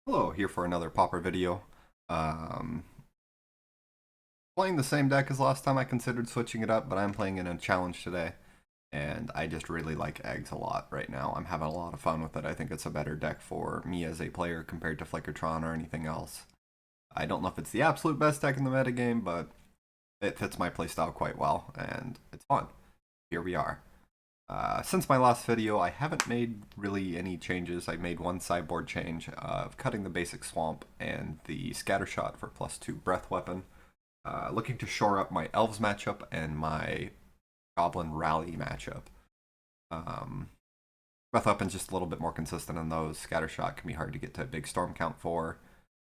Hello, here for another Pauper video. Um, Playing the same deck as last time. I considered switching it up, but I'm playing in a challenge today, and I just really like eggs a lot right now. I'm having a lot of fun with it. I think it's a better deck for me as a player compared to Flickertron or anything else. I don't know if it's the absolute best deck in the metagame, but it fits my playstyle quite well, and it's fun. Here we are. Since my last video, I haven't made really any changes. I made one sideboard change of cutting the basic swamp and the scattershot for +2 breath weapon. Looking to shore up my elves matchup and my goblin rally matchup. Um, Breath weapon's just a little bit more consistent in those. Scattershot can be hard to get to a big storm count for.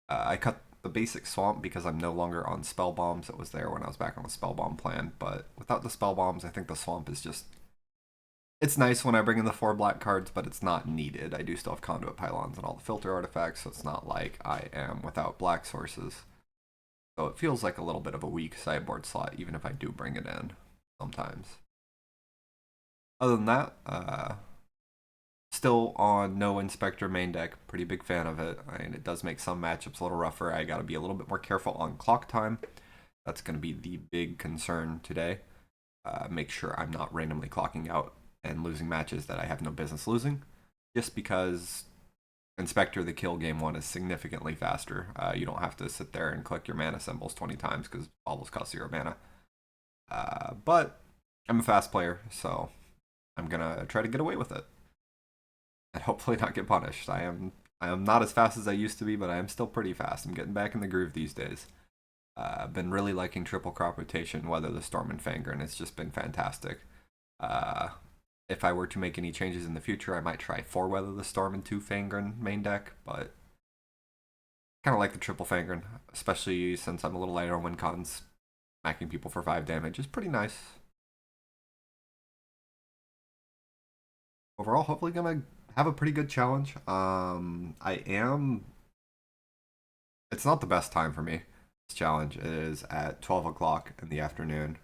I cut the basic swamp because I'm no longer on spell bombs. It was there when I was back on the spell bomb plan, but without the spell bombs, I think the swamp is just it's nice when I bring in the 4 black cards, but it's not needed. I do still have conduit pylons and all the filter artifacts, so it's not like I am without black sources. So it feels like a little bit of a weak sideboard slot, even if I do bring it in sometimes. Other than that, still on no Inspector main deck. Pretty big fan of it. I mean, it does make some matchups a little rougher. I got to be a little bit more careful on clock time. That's going to be the big concern today. Make sure I'm not randomly clocking out and losing matches that I have no business losing, just because Inspector the kill game one is significantly faster. You don't have to sit there and click your mana symbols 20 times because baubles cost 0 mana. But I'm a fast player, so I'm gonna try to get away with it and hopefully not get punished. I am not as fast as I used to be, but I am still pretty fast. I'm getting back in the groove these days. I've been really liking triple crop rotation, Weather the Storm and Fangren. It's just been fantastic. Uh, if I were to make any changes in the future, I might try 4 Weather the Storm and 2 Fangren main deck, but kind of like the triple Fangren, especially since I'm a little lighter on win cons. Smacking people for 5 damage is pretty nice. Overall, hopefully gonna have a pretty good challenge. I am. It's not the best time for me. This challenge is at 12 o'clock in the afternoon,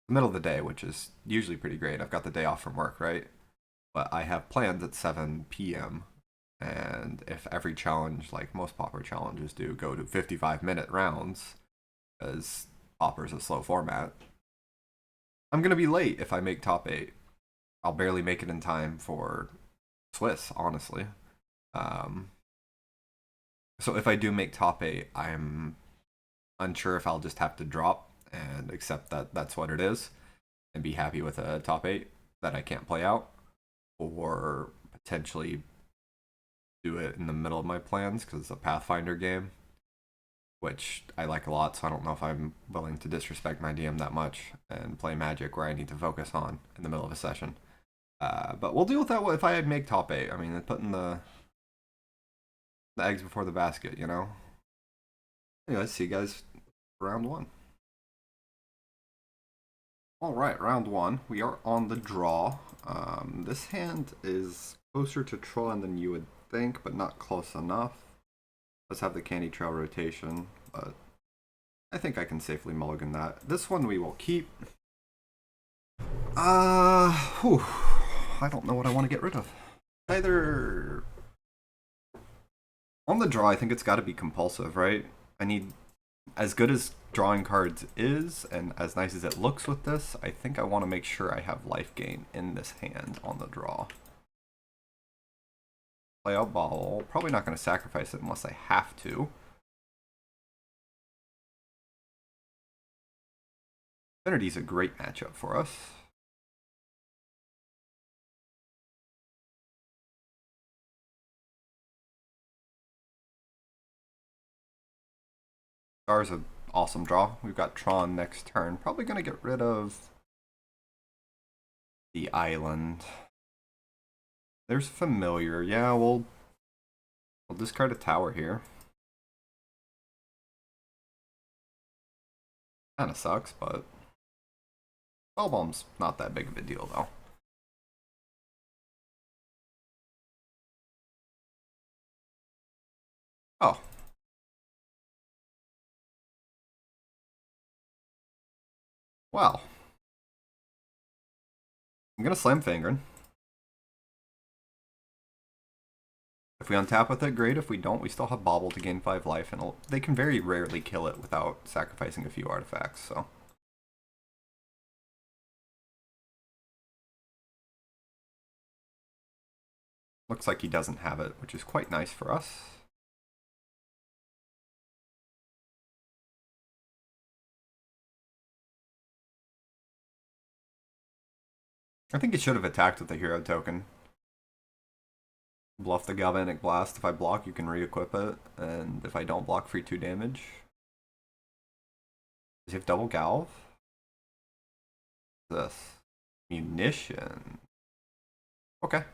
the middle of the day, which is usually pretty great. I've got the day off from work, right? But I have plans at 7 p.m. And if every challenge, like most Pauper challenges do, go to 55-minute rounds, because Pauper's a slow format, I'm going to be late if I make top 8. I'll barely make it in time for Swiss, honestly. Um, so if I do make top 8, I'm unsure if I'll just have to drop and accept that that's what it is and be happy with a top 8 that I can't play out, or potentially do it in the middle of my plans because it's a Pathfinder game, which I like a lot. So I don't know if I'm willing to disrespect my DM that much and play Magic where I need to focus on in the middle of a session. But we'll deal with that if I make top 8. I mean, putting the eggs before the basket, you know? Anyway, see you guys round 1. All right, round 1. We are on the draw. This hand is closer to Tron than you would think, but not close enough. Let's have the Candy Trail rotation, but I think I can safely mulligan that. This one we will keep. Whew. I don't know what I want to get rid of. Either on the draw, I think it's got to be compulsive, right? I need, as good as drawing cards is, and as nice as it looks with this, I think I want to make sure I have life gain in this hand on the draw. Play out ball. Probably not going to sacrifice it unless I have to. Infinity's a great matchup for us. Star's an awesome draw. We've got Tron next turn. Probably going to get rid of the island. There's familiar. Yeah, we'll discard a tower here. Kind of sucks, but Spellbomb's not that big of a deal though. Oh, well. I'm gonna slam Fangren. If we untap with it, great. If we don't, we still have Bobble to gain 5 life, and they can very rarely kill it without sacrificing a few artifacts, so. Looks like he doesn't have it, which is quite nice for us. I think he should have attacked with the hero token. Bluff the Galvanic Blast. If I block, you can re-equip it, and if I don't block, free 2 damage. Does he have double Galv? This. Munition. Okay.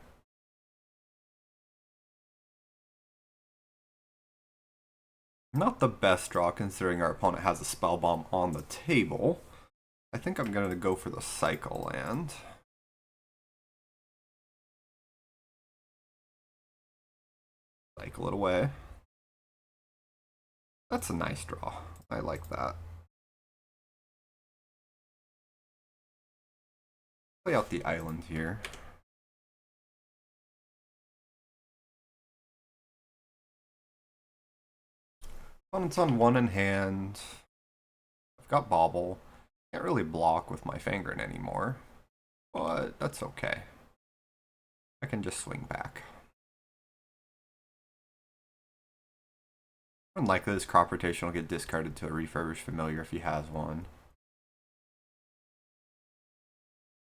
Not the best draw considering our opponent has a Spell Bomb on the table. I think I'm going to go for the Cycle Land. Cycle it away. That's a nice draw. I like that. Play out the island here. Opponent's on 1 in hand. I've got Bobble. Can't really block with my Fangren anymore, but that's okay. I can just swing back. Unlikely this crop rotation will get discarded to a refurbished familiar if he has one.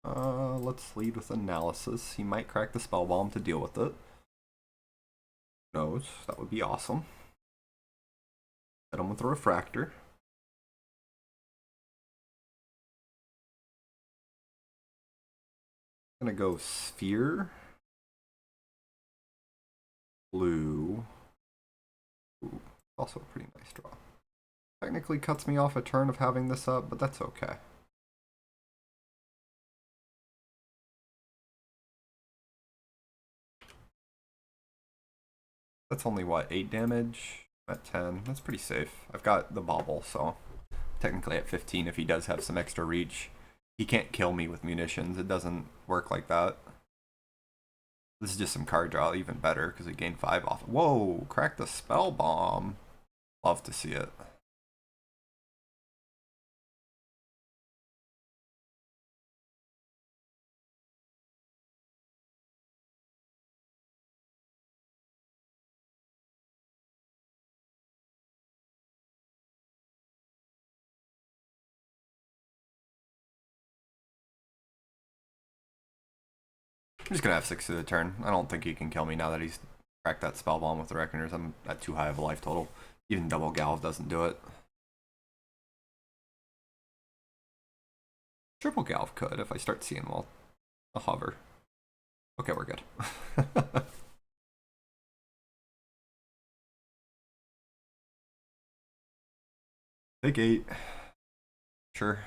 Let's lead with analysis. He might crack the spell bomb to deal with it. Who knows? That would be awesome. Hit him with a refractor. I'm gonna go sphere. Blue. Ooh, also a pretty nice draw. Technically cuts me off a turn of having this up, but that's okay. That's only, what, 8 damage? At 10. That's pretty safe. I've got the Bobble, so technically at 15 if he does have some extra reach. He can't kill me with munitions. It doesn't work like that. This is just some card draw, even better, because we gain 5 off. Whoa! Crack the Spell Bomb. Love to see it. I'm just gonna have 6 to the turn. I don't think he can kill me now that he's cracked that Spell Bomb with the Reckoners. I'm at too high of a life total. Even double Galv doesn't do it. Triple Galv could if I start seeing, well, a hover. Okay, we're good. Take 8. Sure.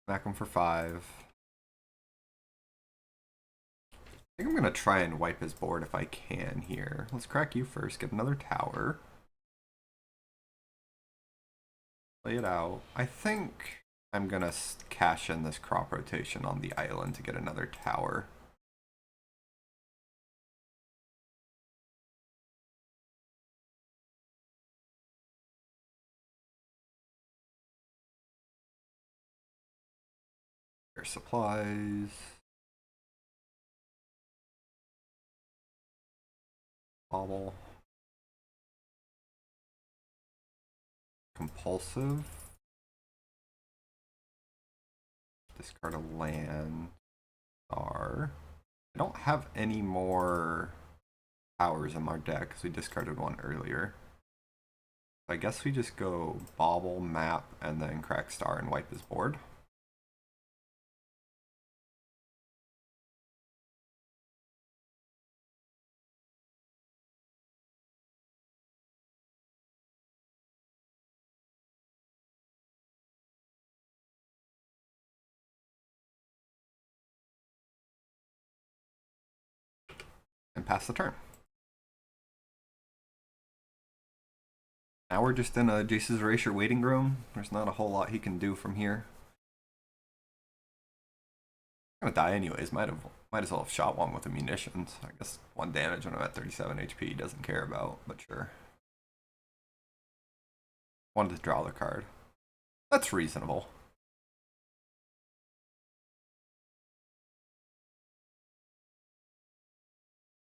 Smack him for 5. I think I'm gonna try and wipe his board if I can here. Let's crack you first, get another tower. Play it out. I think I'm gonna cash in this crop rotation on the island to get another tower. Air supplies. Bobble. Compulsive. Discard a land. Star. I don't have any more powers in our deck because we discarded one earlier. I guess we just go Bobble, Map, and then crack Star and wipe his board. And pass the turn. Now we're just in a Jace's Erasure waiting room. There's not a whole lot he can do from here. I'm gonna die anyways. Might as well have shot one with the munitions. I guess 1 damage when I'm at 37 HP doesn't care about, but sure. Wanted to draw the card. That's reasonable.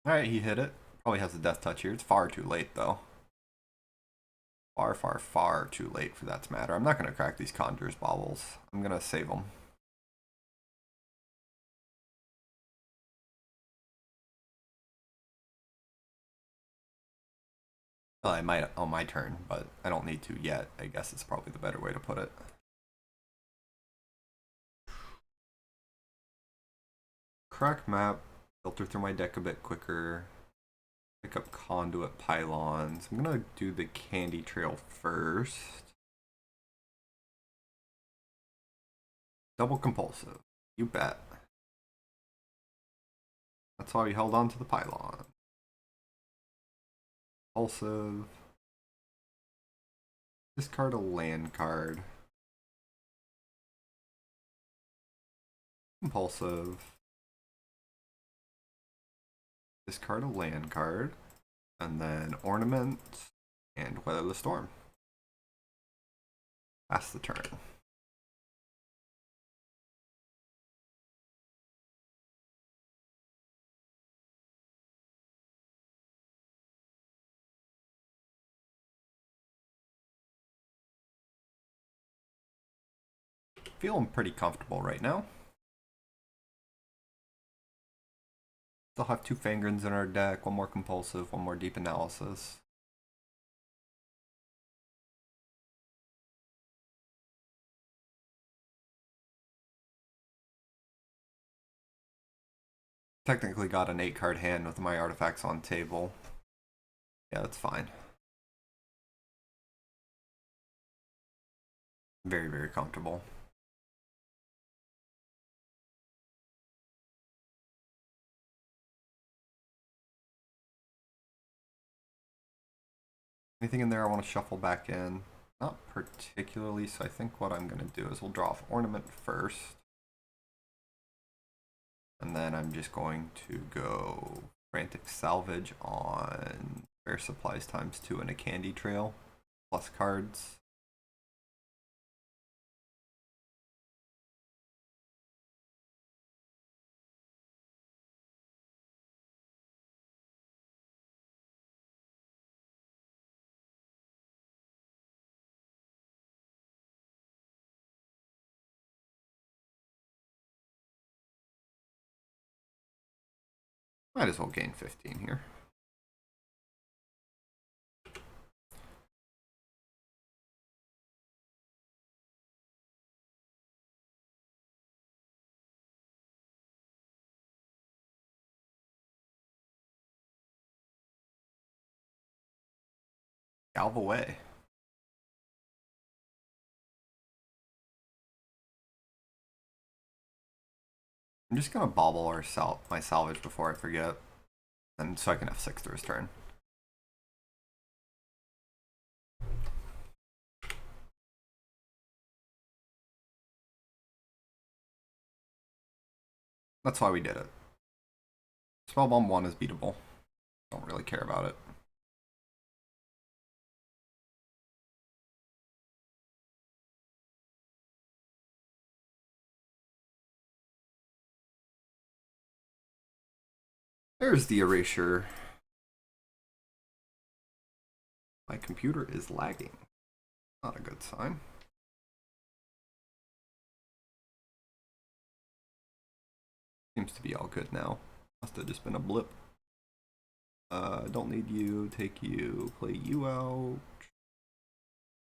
Alright, he hit it. Probably has a death touch here. It's far too late though. Far, far, far too late for that to matter. I'm not gonna crack these Conjurer's Baubles. I'm gonna save them. Well, I might on my turn, but I don't need to yet. I guess it's probably the better way to put it. Crack map, filter through my deck a bit quicker. Pick up conduit pylons. I'm gonna do the candy trail first. Double compulsive. You bet. That's why we held on to the pylon. Compulsive. Discard a land card. Compulsive. Discard a land card. And then ornament and weather the storm. Pass the turn. Feeling pretty comfortable right now. Still have 2 Fangrins in our deck, 1 more compulsive, 1 more deep analysis. Technically got an 8-card hand with my artifacts on table. Yeah, that's fine. Very, very comfortable. Anything in there I want to shuffle back in? Not particularly, so I think what I'm going to do is we'll draw off ornament first. And then I'm just going to go frantic salvage on fair supplies ×2 and a candy trail plus cards. Might as well gain 15 here. Galve away. I'm just gonna bobble my salvage before I forget, and so I can F6 through his turn. That's why we did it. Spellbomb 1 is beatable. Don't really care about it. There's the erasure. My computer is lagging. Not a good sign. Seems to be all good now. Must have just been a blip. Don't need you, take you, play you out.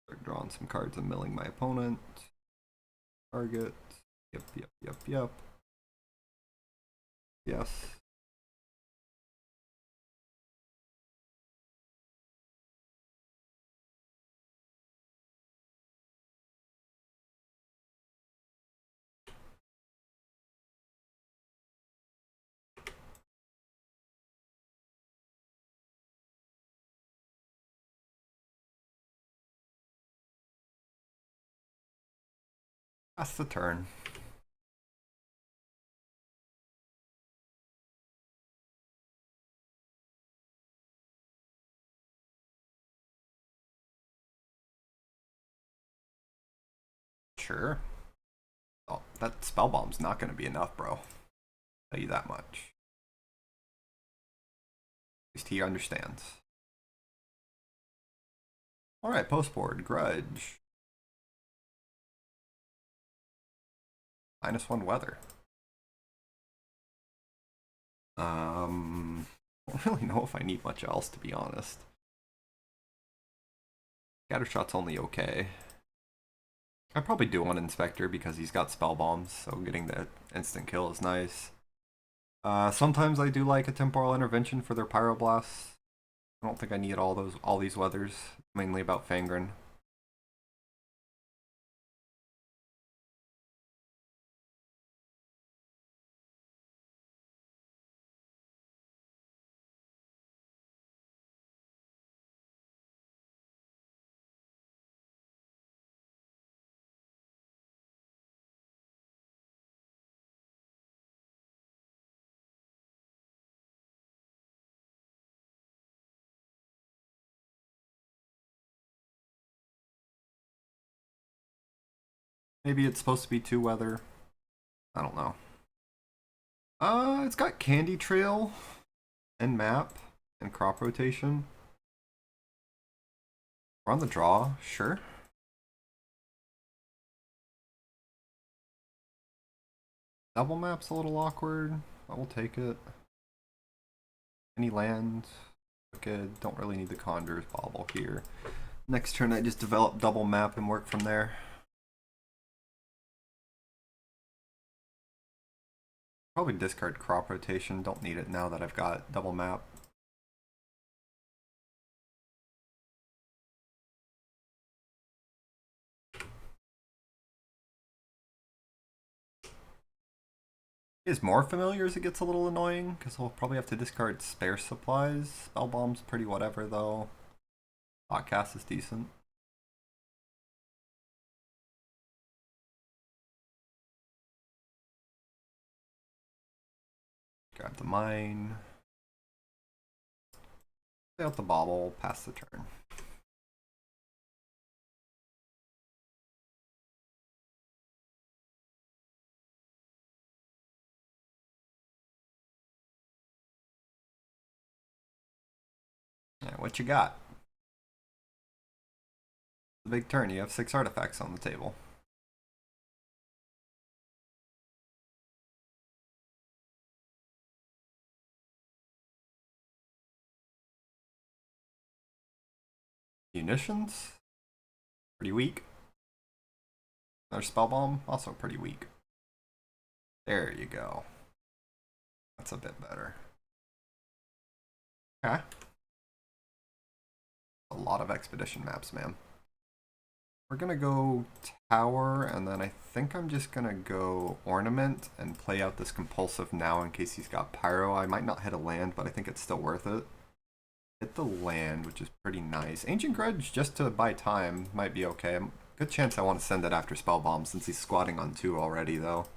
Start drawing some cards and milling my opponent. Target. Yep, yep, yep, yep. Yes. That's the turn. Sure. Oh, that spell bomb's not going to be enough, bro. Tell you that much. At least he understands. Alright, postboard, grudge. -1 weather. I don't really know if I need much else, to be honest. Scattershot's only okay. I probably do want Inspector because he's got spell bombs, so getting the instant kill is nice. Sometimes I do like a temporal intervention for their pyroblasts. I don't think I need all these weathers. Mainly about Fangren. Maybe it's supposed to be 2 weather. I don't know. It's got Candy Trail and map and crop rotation. We're on the draw, sure. Double map's a little awkward. I will take it. Any land? Okay, don't really need the Conjurer's Bauble here. Next turn I just develop double map and work from there. Probably discard crop rotation, don't need it now that I've got double map. Is more familiars, it gets a little annoying because we'll probably have to discard spare supplies. Spell bomb's pretty whatever though. Hotcast is decent. Grab the mine. Play out the bauble, pass the turn. Yeah, what you got? The big turn, you have 6 artifacts on the table. Munitions? Pretty weak. Another spell bomb, also pretty weak. There you go. That's a bit better. Okay. A lot of expedition maps, man. We're gonna go tower, and then I think I'm just gonna go ornament and play out this compulsive now in case he's got pyro. I might not hit a land, but I think it's still worth it. Hit the land, which is pretty nice. Ancient Grudge, just to buy time, might be okay. Good chance I want to send it after Spell Bomb since he's squatting on 2 already, though.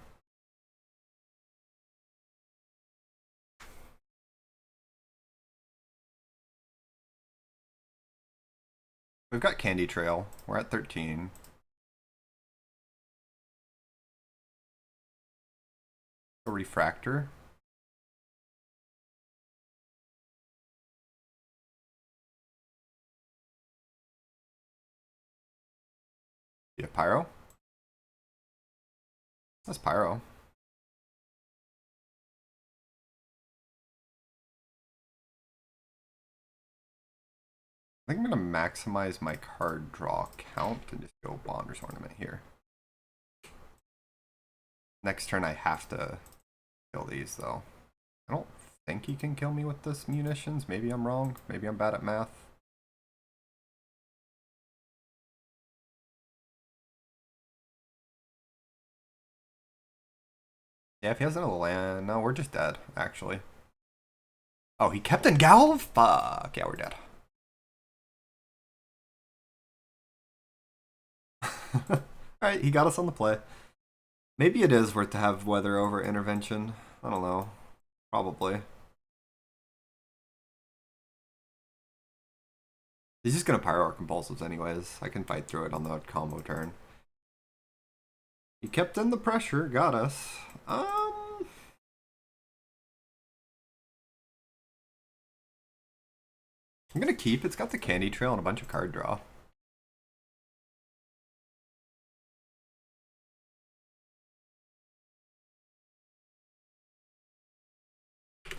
We've got Candy Trail. We're at 13. A Refractor. You have Pyro? That's Pyro. I think I'm going to maximize my card draw count and just go Bonder's Ornament here. Next turn I have to kill these though. I don't think he can kill me with this munitions. Maybe I'm wrong. Maybe I'm bad at math. Yeah, if he has another land, no, we're just dead, actually. Oh, he kept in Gal? Fuck, yeah, we're dead. Alright, he got us on the play. Maybe it is worth to have weather over intervention. I don't know. Probably. He's just gonna pyro our compulsives anyways. I can fight through it on the combo turn. He kept in the pressure, got us. I'm gonna keep. It's got the candy trail and a bunch of card draw. I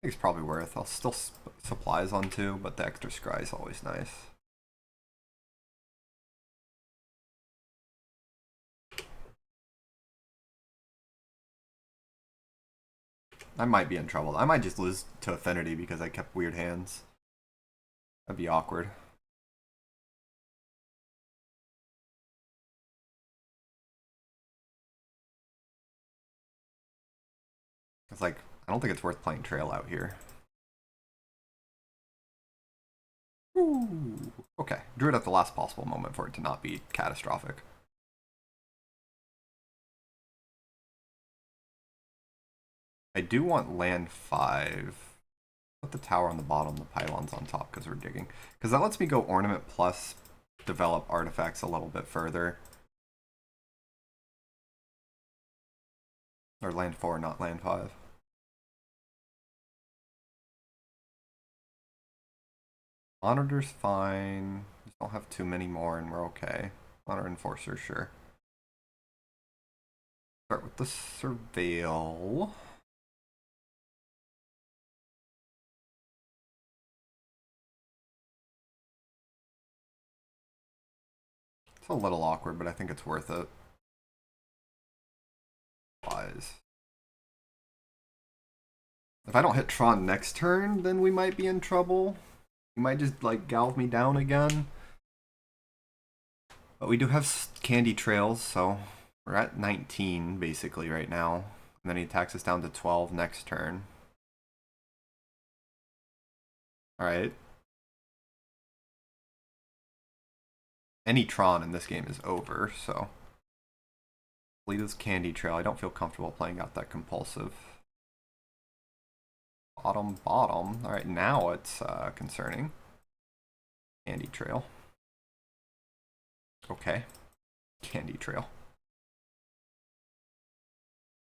think it's probably worth. I'll still supplies on 2, but the extra scry is always nice. I might be in trouble. I might just lose to Affinity because I kept weird hands. That'd be awkward. It's like, I don't think it's worth playing Trail out here. Ooh. Okay, drew it at the last possible moment for it to not be catastrophic. I do want land 5. Put the tower on the bottom, the pylons on top because we're digging. Because that lets me go ornament plus develop artifacts a little bit further. Or land 4, not land 5. Monitor's fine. Just don't have too many more and we're okay. Honor Enforcer, sure. Start with the Surveil. It's a little awkward, but I think it's worth it. Wise. If I don't hit Tron next turn, then we might be in trouble. He might just, like, galv me down again. But we do have candy trails, so we're at 19, basically, right now. And then he attacks us down to 12 next turn. Alright. Any Tron in this game is over, so... Lead candy trail. I don't feel comfortable playing out that compulsive. Bottom. Alright, now it's concerning. Candy trail. Okay. Candy trail.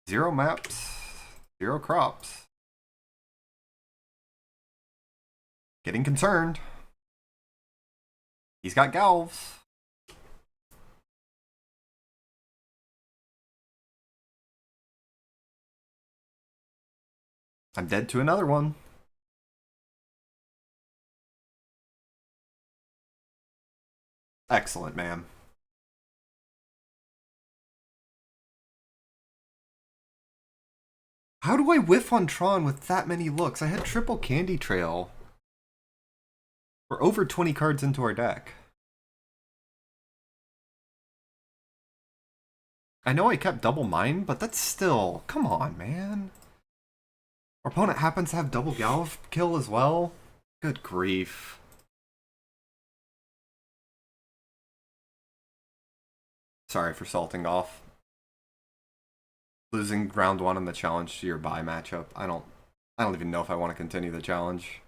0 maps. 0 crops. Getting concerned. He's got galvs. I'm dead to another one. Excellent, man. How do I whiff on Tron with that many looks? I had triple Candy Trail. We're over 20 cards into our deck. I know I kept double mine, but that's still... Come on, man. Our opponent happens to have double Galv kill as well. Good grief. Sorry for salting off. Losing round 1 in the challenge to your bye matchup. I don't even know if I want to continue the challenge.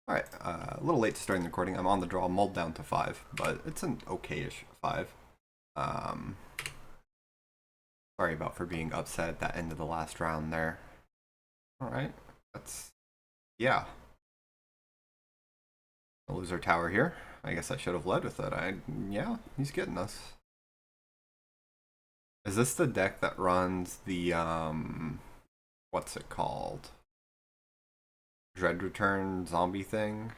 Alright, a little late to starting the recording. I'm on the draw, mulled down to 5, but it's an okay-ish 5. Sorry about for being upset at that end of the last round there. Alright, that's... yeah. I'll lose our tower here. I guess I should have led with it. Yeah, he's getting us. Is this the deck that runs the, what's it called? Dread Return zombie thing?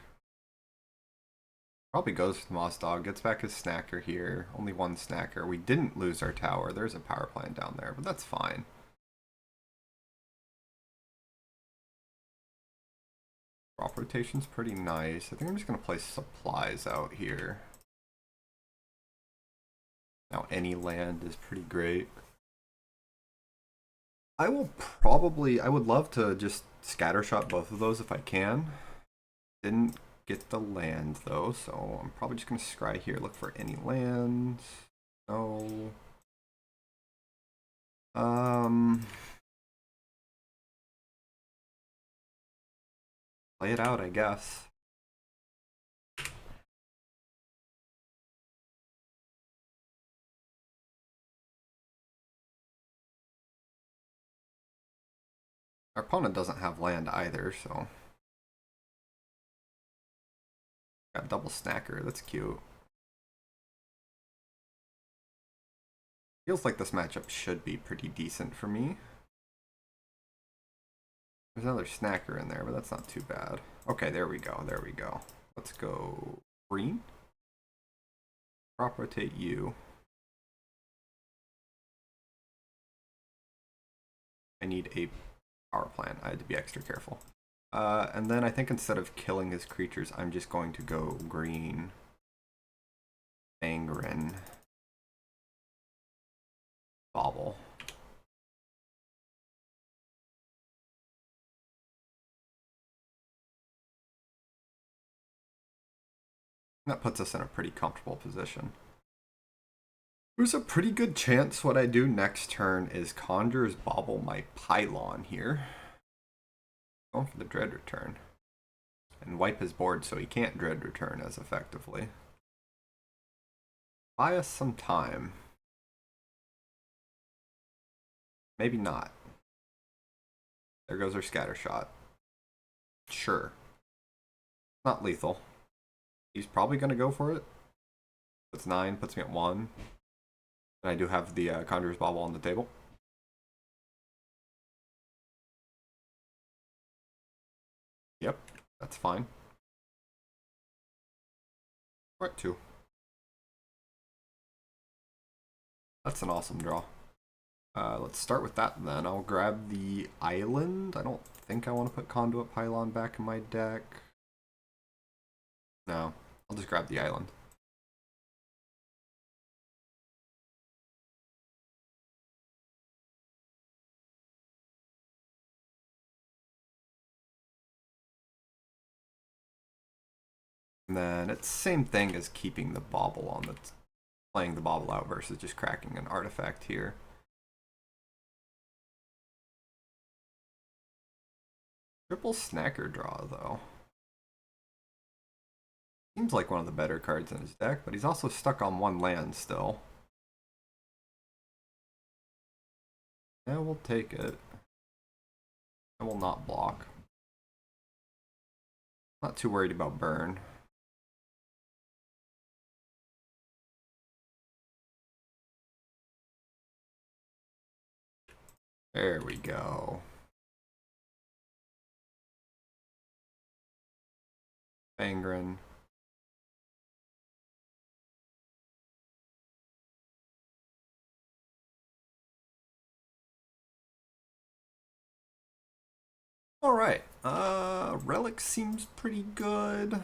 Probably goes with Moss Dog, gets back his snacker here. Only one snacker. We didn't lose our tower. There's a power plant down there, but that's fine. Crop rotation's pretty nice. I think I'm just going to place supplies out here. Now any land is pretty great. I would love to just scattershot both of those if I can. Didn't get the land though, so I'm probably just going to scry here, look for any lands. No. Play it out, I guess. Our opponent doesn't have land either, so. Got double snacker, that's cute. Feels like this matchup should be pretty decent for me. There's another snacker in there, but that's not too bad. Okay, there we go, there we go. Let's go green. Crop rotate you. I need a power plant. I had to be extra careful. And then I think instead of killing his creatures, I'm just going to go green. Angren. Bobble. That puts us in a pretty comfortable position. There's a pretty good chance what I do next turn is Conjurer's Bobble my Pylon here. Going for the Dread Return. And wipe his board so he can't Dread Return as effectively. Buy us some time. Maybe not. There goes our Scatter Shot. Sure. Not lethal. He's probably going to go for it. That's 9, puts me at 1. And I do have the Conjurer's Bobble on the table. Yep, that's fine. We're at 2. That's an awesome draw. Let's start with that then. I'll grab the island. I don't think I want to put Conduit Pylon back in my deck. No, I'll just grab the island. And then it's the same thing as keeping the bobble on the playing the bobble out versus just cracking an artifact here. Triple snacker draw though. Seems like one of the better cards in his deck, but he's also stuck on 1 land still. Yeah, we'll take it. I will not block. Not too worried about burn. There we go. Angren. Alright, Relic seems pretty good.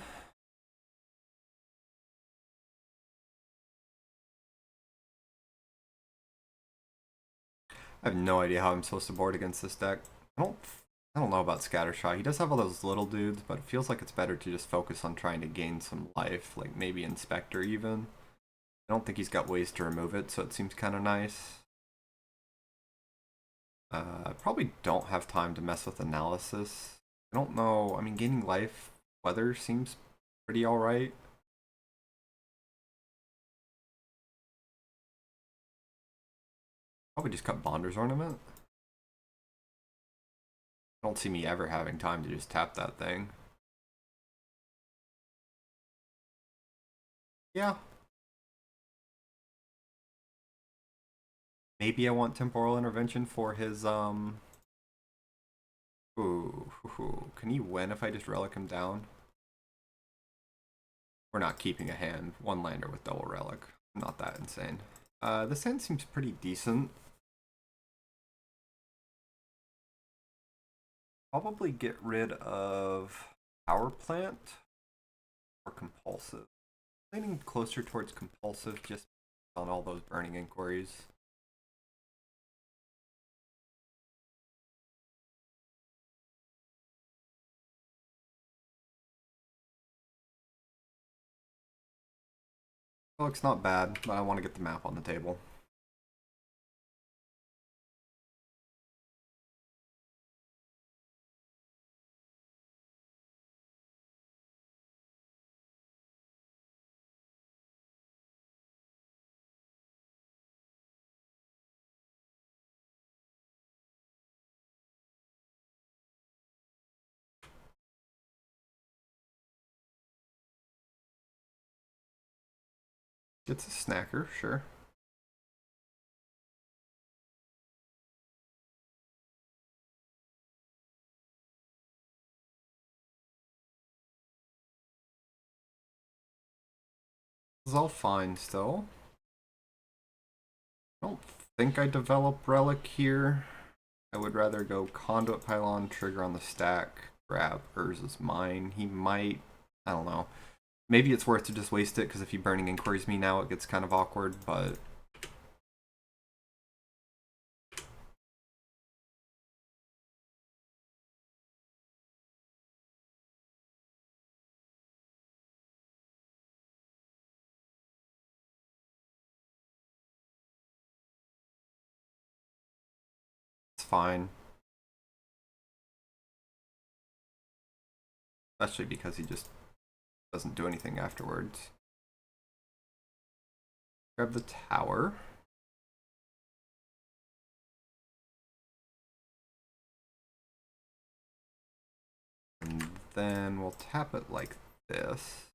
I have no idea how I'm supposed to board against this deck. I don't know about Scattershot. He does have all those little dudes, but it feels like it's better to just focus on trying to gain some life, like maybe Inspector even. I don't think he's got ways to remove it, so it seems kind of nice. I probably don't have time to mess with Analysis. I don't know. I mean, gaining life, weather seems pretty alright. Probably just cut Bonder's Ornament. I don't see me ever having time to just tap that thing. Yeah. Maybe I want Temporal Intervention for his, Ooh, can he win if I just Relic him down? We're not keeping a hand. 1 lander with double Relic. Not that insane. This hand seems pretty decent. Probably get rid of Power Plant or Compulsive. Leaning closer towards Compulsive just on all those burning inquiries. Looks not bad, but I want to get the map on the table. Gets a snacker, sure. This is all fine still. I don't think I develop Relic here. I would rather go Conduit Pylon, trigger on the stack, grab Urza's Mine. He might, I don't know. Maybe it's worth to just waste it, because if he Burning Inquiries me now, it gets kind of awkward, but... it's fine. Especially because he just doesn't do anything afterwards. Grab the tower. And then we'll tap it like this.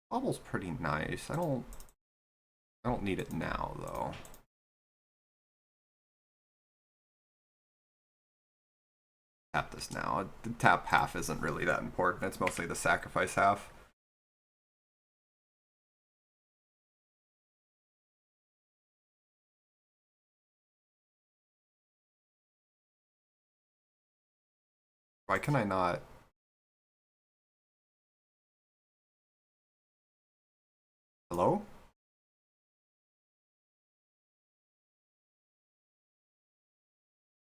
Bobble's pretty nice. I don't need it now though. Tap this now. The tap half isn't really that important. It's mostly the sacrifice half. Why can I not? Hello?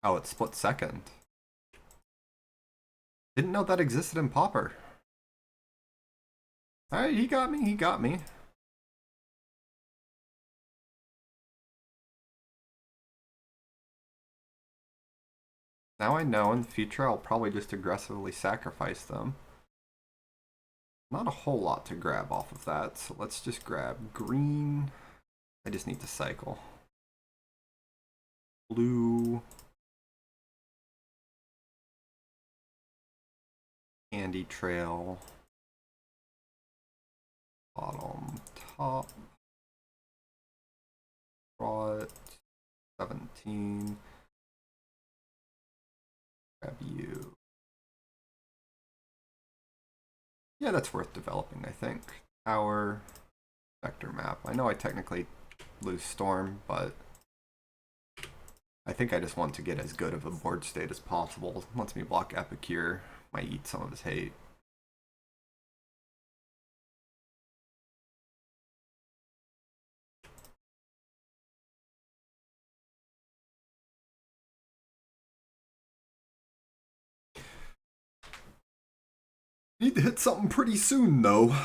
Oh, it's split second. Didn't know that existed in Pauper. Alright, he got me, he got me. Now I know in the future I'll probably just aggressively sacrifice them. Not a whole lot to grab off of that, so let's just grab green. I just need to cycle. Blue. Candy Trail. Bottom, top. Draw it. 17. Grab you. Yeah, that's worth developing, I think. Tower, vector map. I know I technically lose Storm, but I think I just want to get as good of a board state as possible. Lets me block Epicure. Might eat some of his hate. Need to hit something pretty soon, though.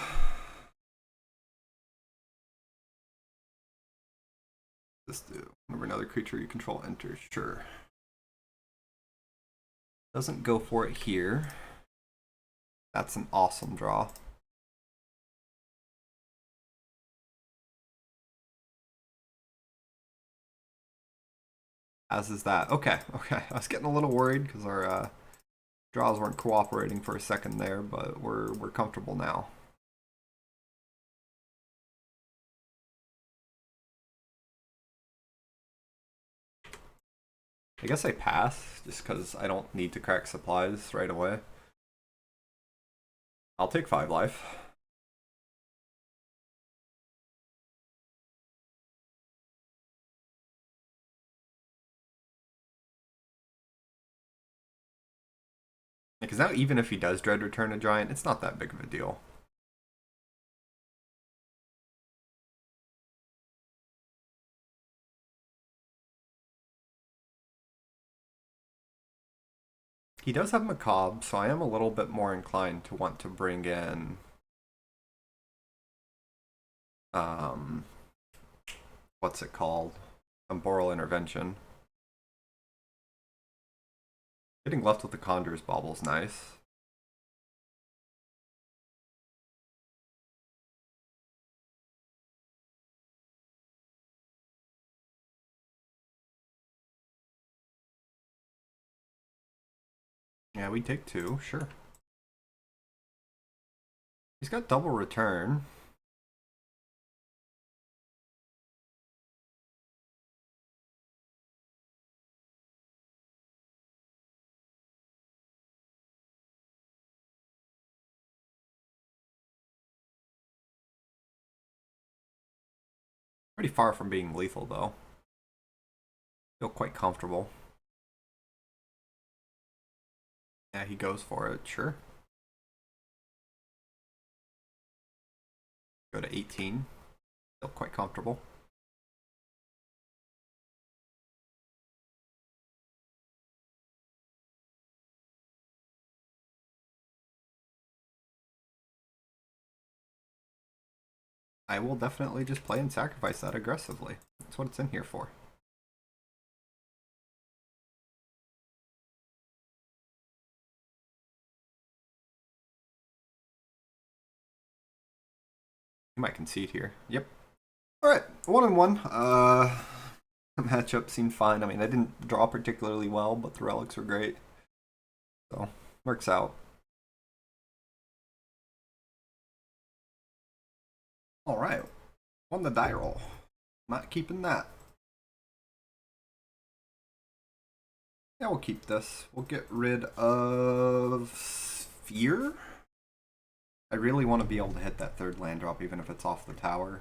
This do. Whenever another creature you control enters, sure. Doesn't go for it here. That's an awesome draw. As is that. Okay, okay. I was getting a little worried because our draws weren't cooperating for a second there, but we're comfortable now. I guess I pass, just because I don't need to crack supplies right away. I'll take 5 life. Because now even if he does Dread Return a Giant, it's not that big of a deal. He does have Macabre, so I am a little bit more inclined to want to bring in what's it called? Temporal Intervention. Getting left with the Conjurer's Bauble is nice. Yeah, we take 2, sure. He's got double return. Pretty far from being lethal, though. Feel quite comfortable. Yeah, he goes for it, sure. Go to 18. Feel quite comfortable. I will definitely just play and sacrifice that aggressively. That's what it's in here for. You might concede here. Yep. Alright, 1-1. The matchup seemed fine. I mean, I didn't draw particularly well, but the relics were great. So, works out. Alright, won the die roll. Not keeping that. Yeah, we'll keep this. We'll get rid of Sphere. I really want to be able to hit that third land drop, even if it's off the tower.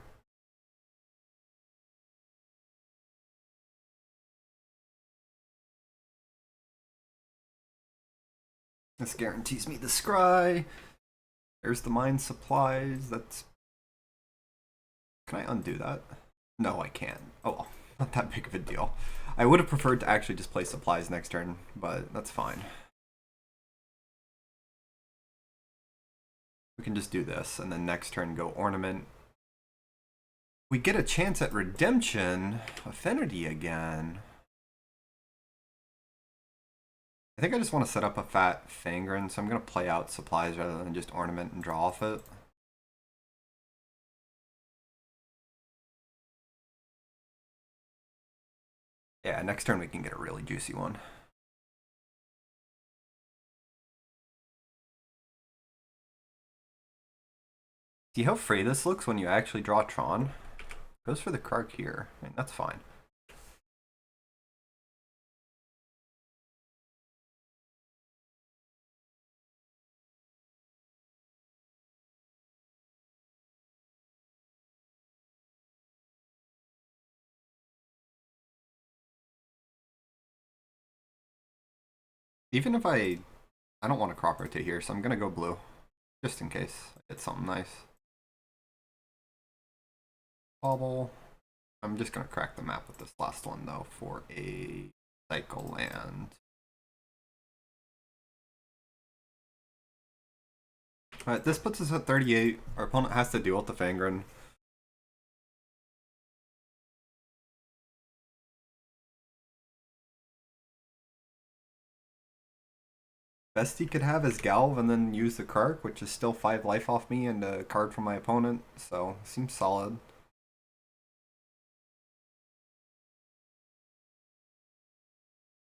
This guarantees me the scry. There's the mine supplies. That's. Can I undo that? No, I can't. Oh well, not that big of a deal. I would have preferred to actually just play supplies next turn, but that's fine. We can just do this, and then next turn go ornament. We get a chance at redemption. Affinity again. I think I just want to set up a fat Fangren, so I'm going to play out supplies rather than just ornament and draw off it. Yeah, next turn we can get a really juicy one. See how free this looks when you actually draw Tron? Goes for the Kark here. I mean, that's fine. Even if I don't want to crop rotate here, so I'm going to go blue. Just in case I get something nice. Bobble. I'm just going to crack the map with this last one, though, for a cycle land. Alright, this puts us at 38. Our opponent has to deal with the Fangren. Best he could have is Galv and then use the Kark, which is still 5 life off me and a card from my opponent, so seems solid.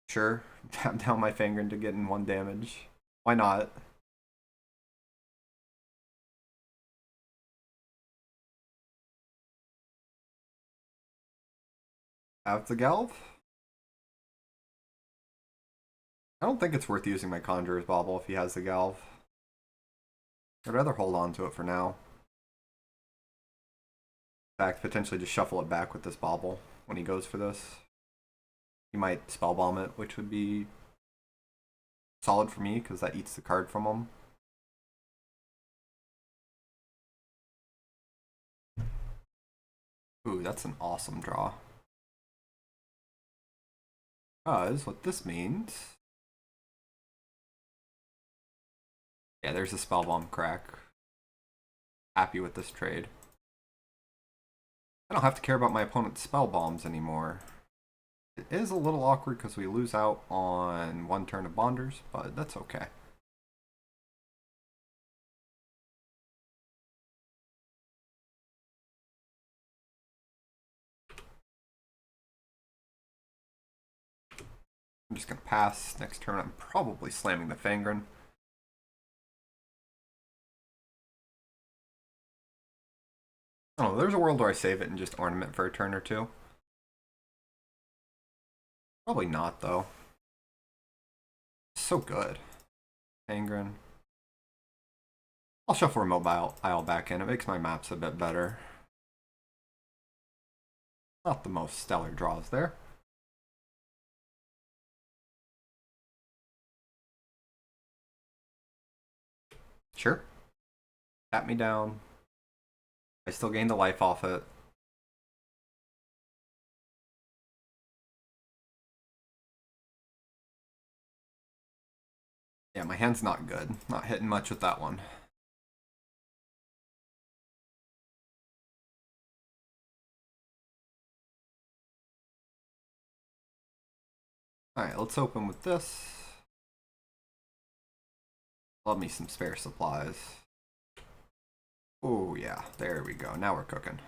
Sure, tap down my Fangren to get in 1 damage. Why not? Have the Galv? I don't think it's worth using my Conjurer's Bauble if he has the Galv. I'd rather hold on to it for now. In fact, potentially just shuffle it back with this Bauble when he goes for this. He might Spellbomb it, which would be solid for me because that eats the card from him. Ooh, that's an awesome draw. Because what this means... Yeah, there's a Spellbomb crack. Happy with this trade. I don't have to care about my opponent's spell bombs anymore. It is a little awkward because we lose out on 1 turn of Bonders, but that's okay. I'm just going to pass. Next turn I'm probably slamming the Fangren. Oh, there's a world where I save it and just ornament for a turn or two. Probably not, though. So good. Angren. I'll shuffle a mobile isle back in. It makes my maps a bit better. Not the most stellar draws there. Sure. Tap me down. I still gained a life off it. Yeah, my hand's not good. Not hitting much with that one. Alright, let's open with this. Love me some spare supplies. Oh yeah, there we go. Now we're cooking.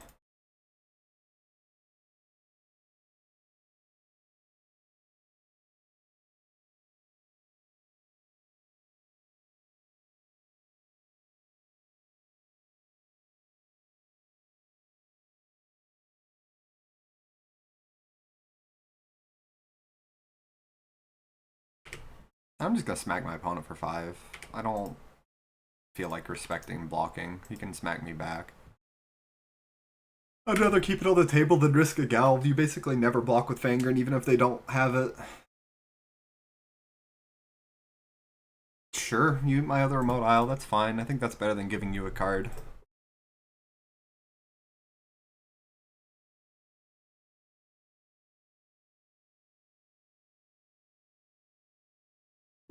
I'm just gonna smack my opponent for 5. I don't feel like respecting blocking. He can smack me back. I'd rather keep it on the table than risk a galv. You basically never block with Fangren, even if they don't have it. Sure, you my other remote isle, that's fine. I think that's better than giving you a card.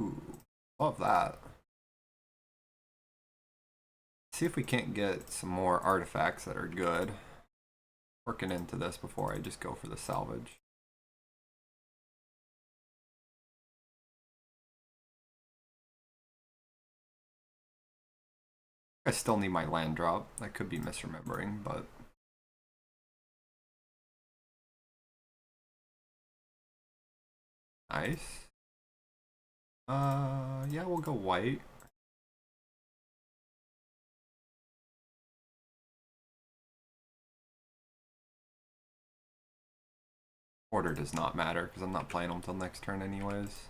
Ooh, love that. See if we can't get some more artifacts that are good. Working into this before I just go for the salvage. I still need my land drop. I could be misremembering, but... Nice. Yeah, we'll go white. Order does not matter, because I'm not playing them until next turn anyways.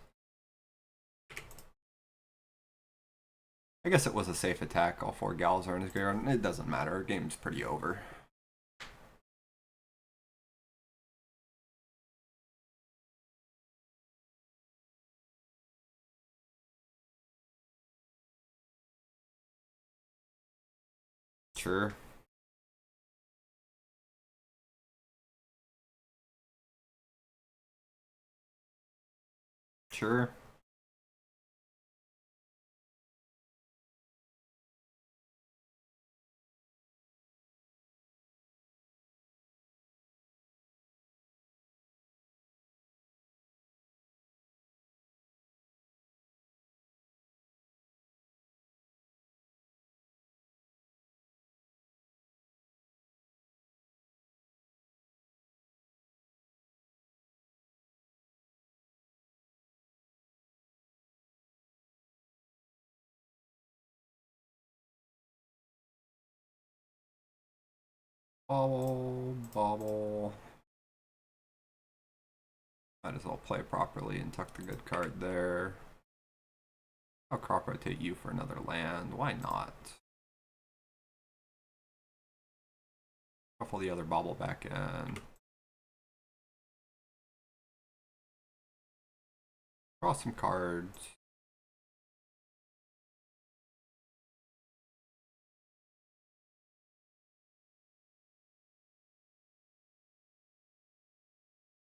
I guess it was a safe attack. All 4 gals are in his graveyard. It doesn't matter. Game's pretty over. Sure. Sure. Bobble, bobble. Might as well play properly and tuck the good card there. I'll crop rotate you for another land. Why not? Shuffle the other bobble back in. Draw some cards.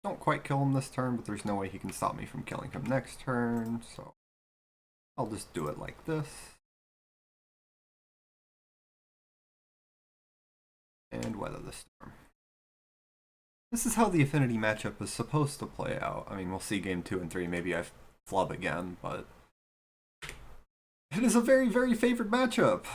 Don't quite kill him this turn, but there's no way he can stop me from killing him next turn, so I'll just do it like this. And weather the storm. This is how the Affinity matchup is supposed to play out. I mean, we'll see game 2 and 3. Maybe I flub again, but it is a very, very favored matchup.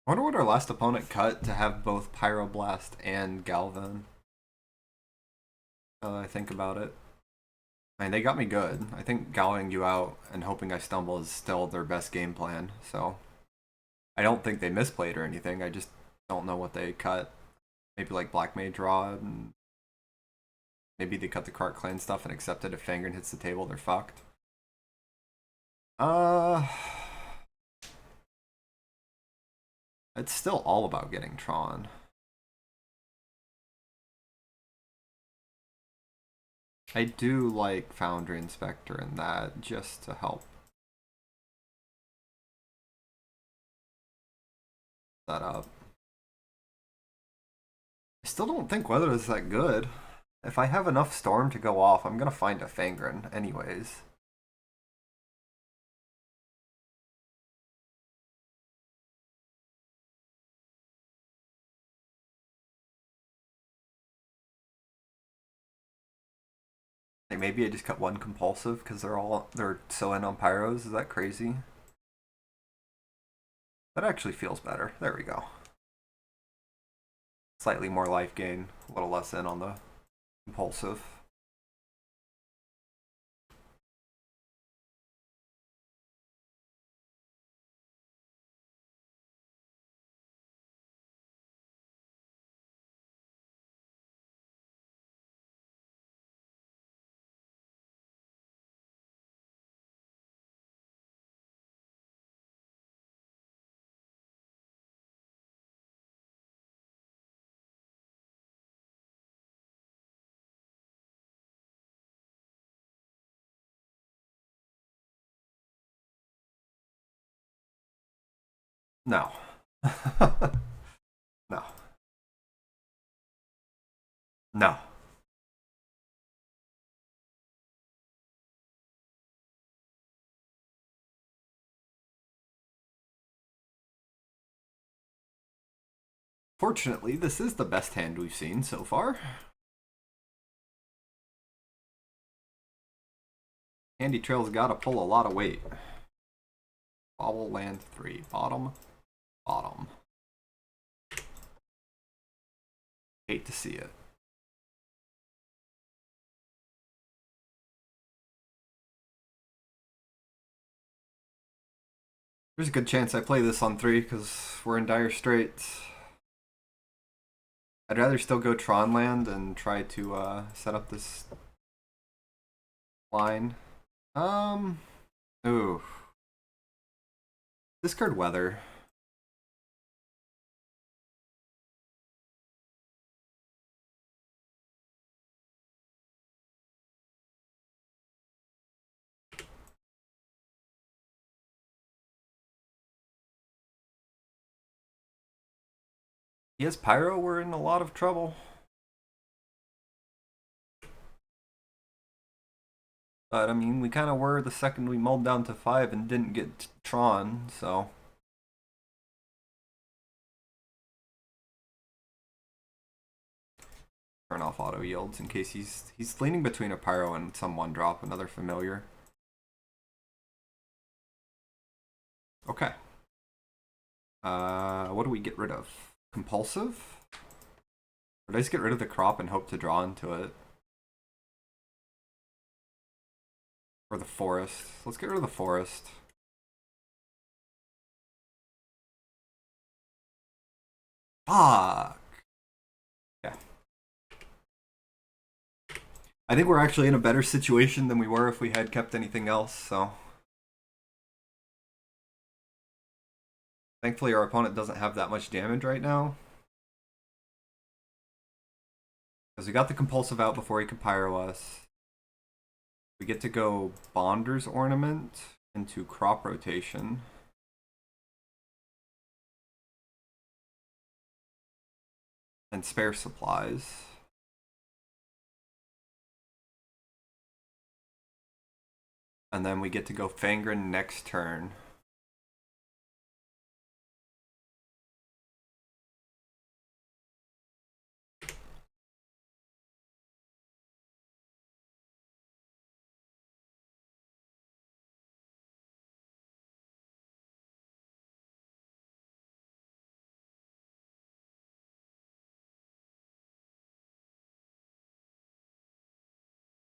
I wonder what our last opponent cut to have both Pyroblast and Galvan. Now that I think about it. I mean, they got me good. I think galving you out and hoping I stumble is still their best game plan, so I don't think they misplayed or anything. I just don't know what they cut. Maybe like Black Mage Rod, and maybe they cut the Cart Clan stuff and accepted if Fangren hits the table, they're fucked. It's still all about getting Tron. I do like Foundry Inspector and that just to help that up. I still don't think Weather is that good. If I have enough Storm to go off, I'm gonna find a Fangren anyways. Like maybe I just cut one compulsive because they're so in on pyros. Is that crazy? That actually feels better. There we go. Slightly more life gain, a little less in on the compulsive. No. No. No. Fortunately, this is the best hand we've seen so far. Handy Trail's gotta pull a lot of weight. Bobble land 3. Bottom. Bottom. Hate to see it. There's a good chance I play this on 3 because we're in dire straits. I'd rather still go Tron land and try to set up this line. Ooh. Discard Weather. Yes, Pyro, we're in a lot of trouble. But I mean, we kind of were the second we mulled down to 5 and didn't get Tron, so. Turn off auto yields in case he's leaning between a Pyro and some 1-drop, another familiar. Okay. What do we get rid of? Compulsive? Or did I just get rid of the crop and hope to draw into it? Or the forest? Let's get rid of the forest. Fuck! Yeah. I think we're actually in a better situation than we were if we had kept anything else, so. Thankfully our opponent doesn't have that much damage right now. Because we got the compulsive out before he could pyro us. We get to go Bonder's Ornament into crop rotation. And spare supplies. And then we get to go Fangren next turn.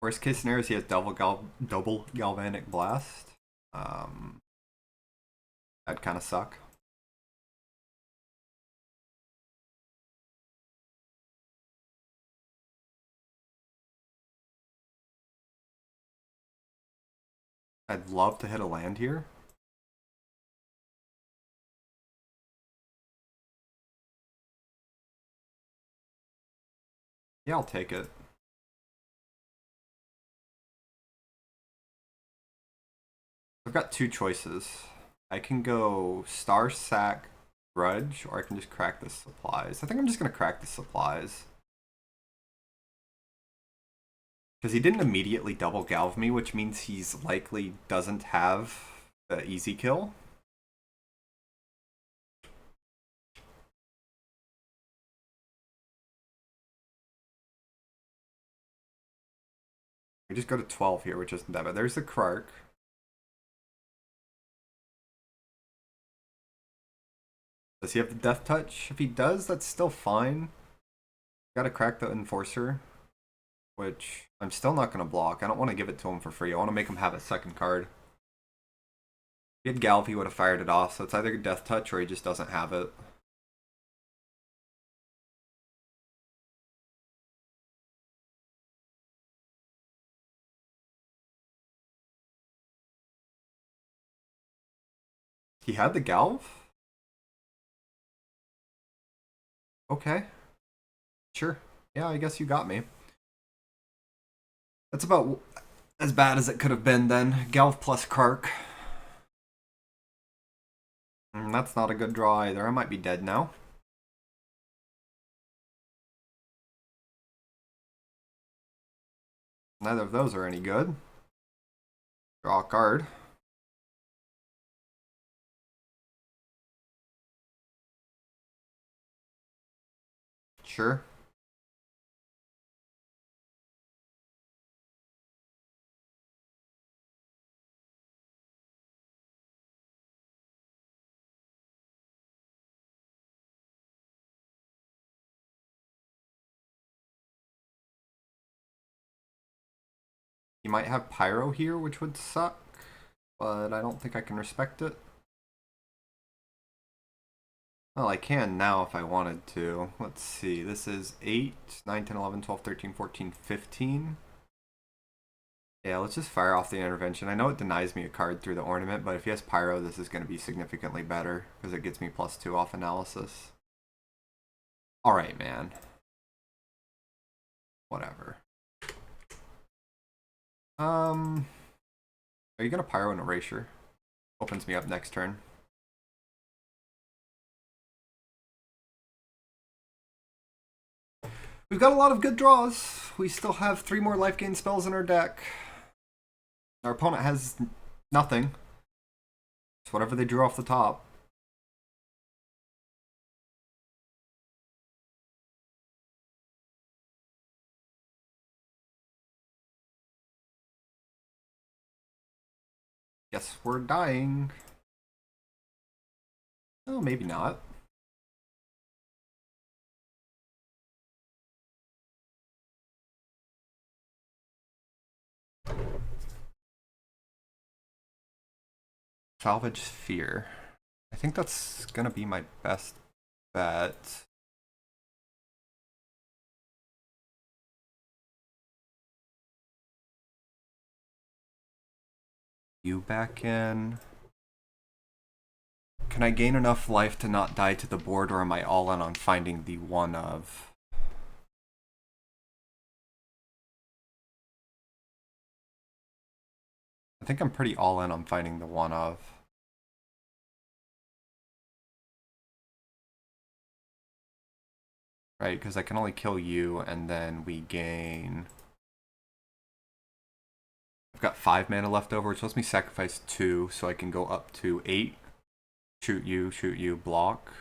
Worst case scenario is he has double galvanic blast. That'd kind of suck. I'd love to hit a land here. Yeah, I'll take it. I've got two choices. I can go Star Sack Grudge, or I can just crack the supplies. I think I'm just gonna crack the supplies. Because he didn't immediately double galv me, which means he's likely doesn't have the easy kill. We just go to 12 here, which isn't that bad. There's the Krark. Does he have the Death Touch? If he does, that's still fine. Gotta crack the Enforcer, which I'm still not gonna block. I don't want to give it to him for free. I want to make him have a second card. If he had Galv, he would have fired it off, so it's either Death Touch or he just doesn't have it. He had the Galv? Okay. Sure. Yeah, I guess you got me. That's about as bad as it could have been then. Galv plus Kark. That's not a good draw either. I might be dead now. Neither of those are any good. Draw a card. Sure. You might have Pyro here, which would suck, but I don't think I can respect it. Well, I can now if I wanted to. Let's see. This is 8, 9, 10, 11, 12, 13, 14, 15. Yeah, let's just fire off the intervention. I know it denies me a card through the ornament, but if he has Pyro, this is going to be significantly better because it gets me +2 off analysis. Alright, man. Whatever. Are you going to Pyro an Erasure? Opens me up next turn. We've got a lot of good draws. We still have 3 more life gain spells in our deck. Our opponent has nothing. It's whatever they drew off the top. Guess we're dying. Oh, maybe not. Salvage Sphere. I think that's gonna be my best bet. You back in. Can I gain enough life to not die to the board, or am I all in on finding the one of? I think I'm pretty all in on finding the one of. Right, because I can only kill you, and then we gain... I've got 5 mana left over, which lets me sacrifice 2, so I can go up to 8. Shoot you, block.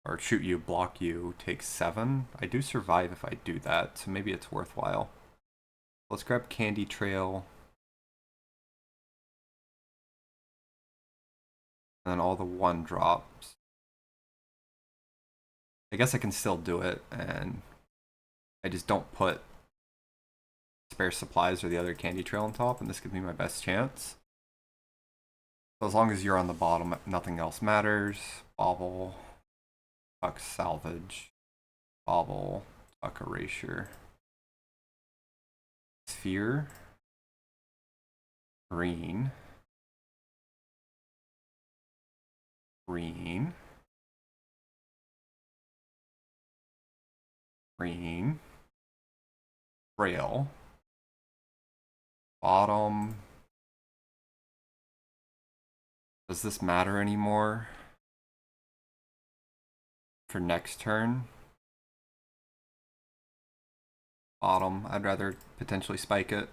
Or shoot you, block you, take 7. I do survive if I do that, so maybe it's worthwhile. Let's grab Candy Trail. And then all the 1-drops. I guess I can still do it, and I just don't put spare supplies or the other candy trail on top, and this could be my best chance. So as long as you're on the bottom, nothing else matters. Bobble, tuck salvage, bobble, tuck erasure. Sphere, green, green, green, rail, bottom. Does this matter anymore for next turn? Bottom, I'd rather potentially spike it.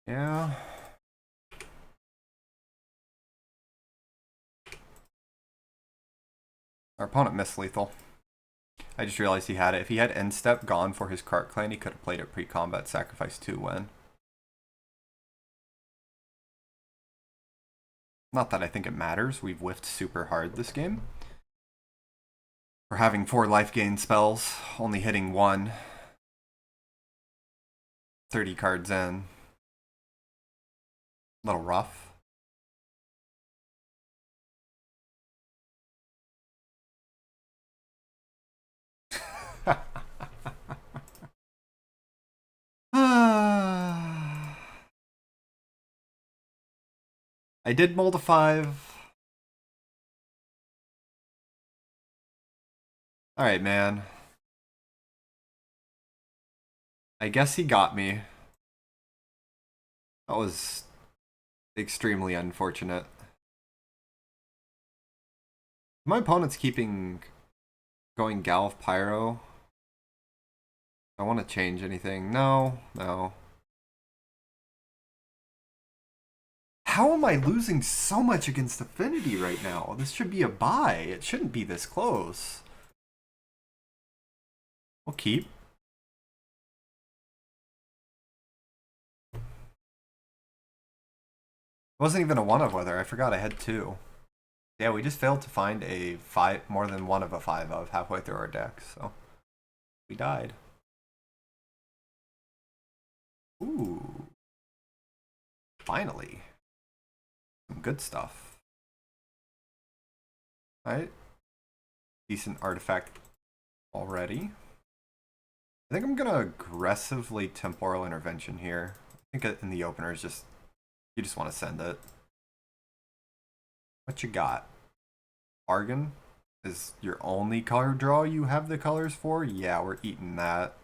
Yeah. Our opponent missed lethal. I just realized he had it. If he had end step gone for his cart clan, he could have played it pre-combat sacrifice 2 win. Not that I think it matters. We've whiffed super hard this game. We're having 4 life gain spells, only hitting 1. 30 cards in. A little rough. I did mold a 5. Alright, man. I guess he got me. That was extremely unfortunate. My opponent's keeping going Galv Pyro. I want to change anything. No, no. How am I losing so much against Affinity right now? This should be a bye. It shouldn't be this close. We'll keep. It wasn't even a 1 of weather. I forgot I had 2. Yeah, we just failed to find a 5, more than 1 of a 5 of halfway through our deck, so we died. Ooh. Finally. Some good stuff. Alright. Decent artifact already. I think I'm gonna aggressively temporal intervention here. I think in the opener is just, you just want to send it. What you got? Bargain is your only color draw you have the colors for? Yeah, we're eating that.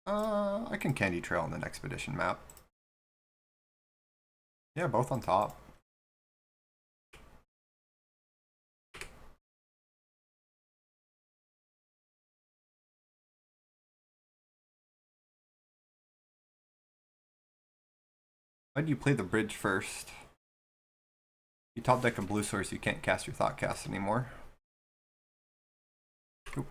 I can candy trail on the expedition map. Yeah, both on top. Why do you play the bridge first? You top deck a blue source, you can't cast your thought cast anymore. Oop.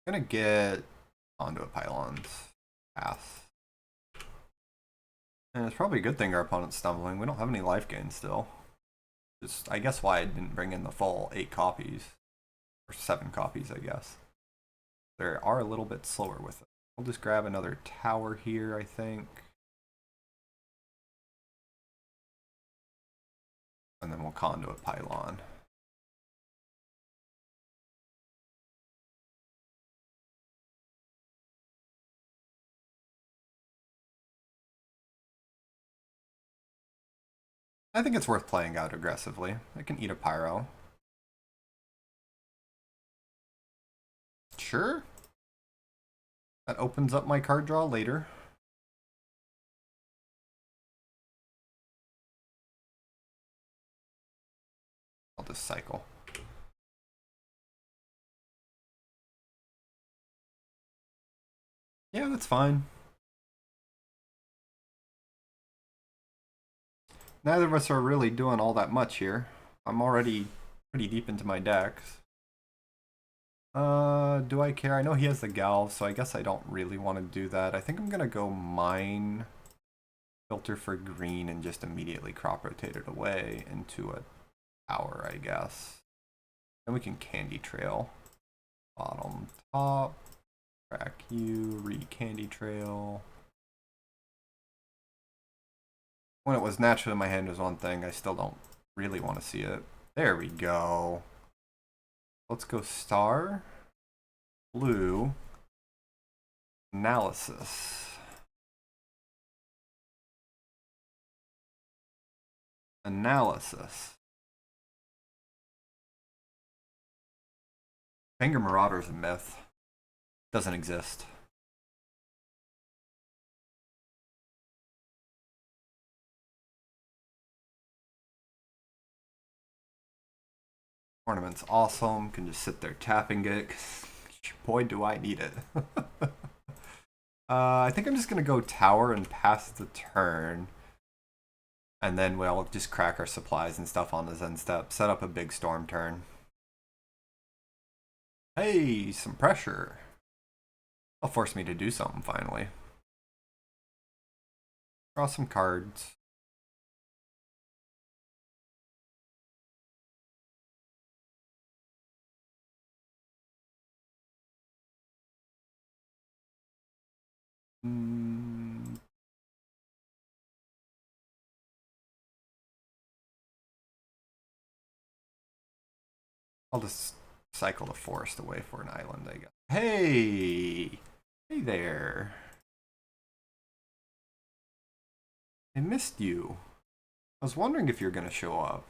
Gonna get onto a pylons. Pass. And it's probably a good thing our opponent's stumbling. We don't have any life gain still. Just, I guess why I didn't bring in the full 8 copies. Or 7 copies, I guess. They are a little bit slower with it. We'll just grab another tower here, I think. And then we'll conduit pylon. I think it's worth playing out aggressively. I can eat a pyro. Sure. That opens up my card draw later. I'll just cycle. Yeah, that's fine. Neither of us are really doing all that much here. I'm already pretty deep into my decks. Do I care? I know he has the Gal, so I guess I don't really want to do that. I think I'm gonna go mine, filter for green, and just immediately crop rotate it away into a tower, I guess. Then we can candy trail. Bottom, top, crack you, re-candy trail. When it was naturally in my hand was one thing, I still don't really want to see it. There we go. Let's go star, blue, analysis. Analysis. Finger Marauder is a myth. Doesn't exist. Ornament's awesome. Can just sit there tapping it. Boy, do I need it. I think I'm just gonna go tower and pass the turn. And then we'll just crack our supplies and stuff on the Zen step. Set up a big storm turn. Hey, some pressure. That'll force me to do something finally. Draw some cards. I'll just cycle the forest away for an island, I guess. Hey! Hey there. I missed you. I was wondering if you're gonna show up.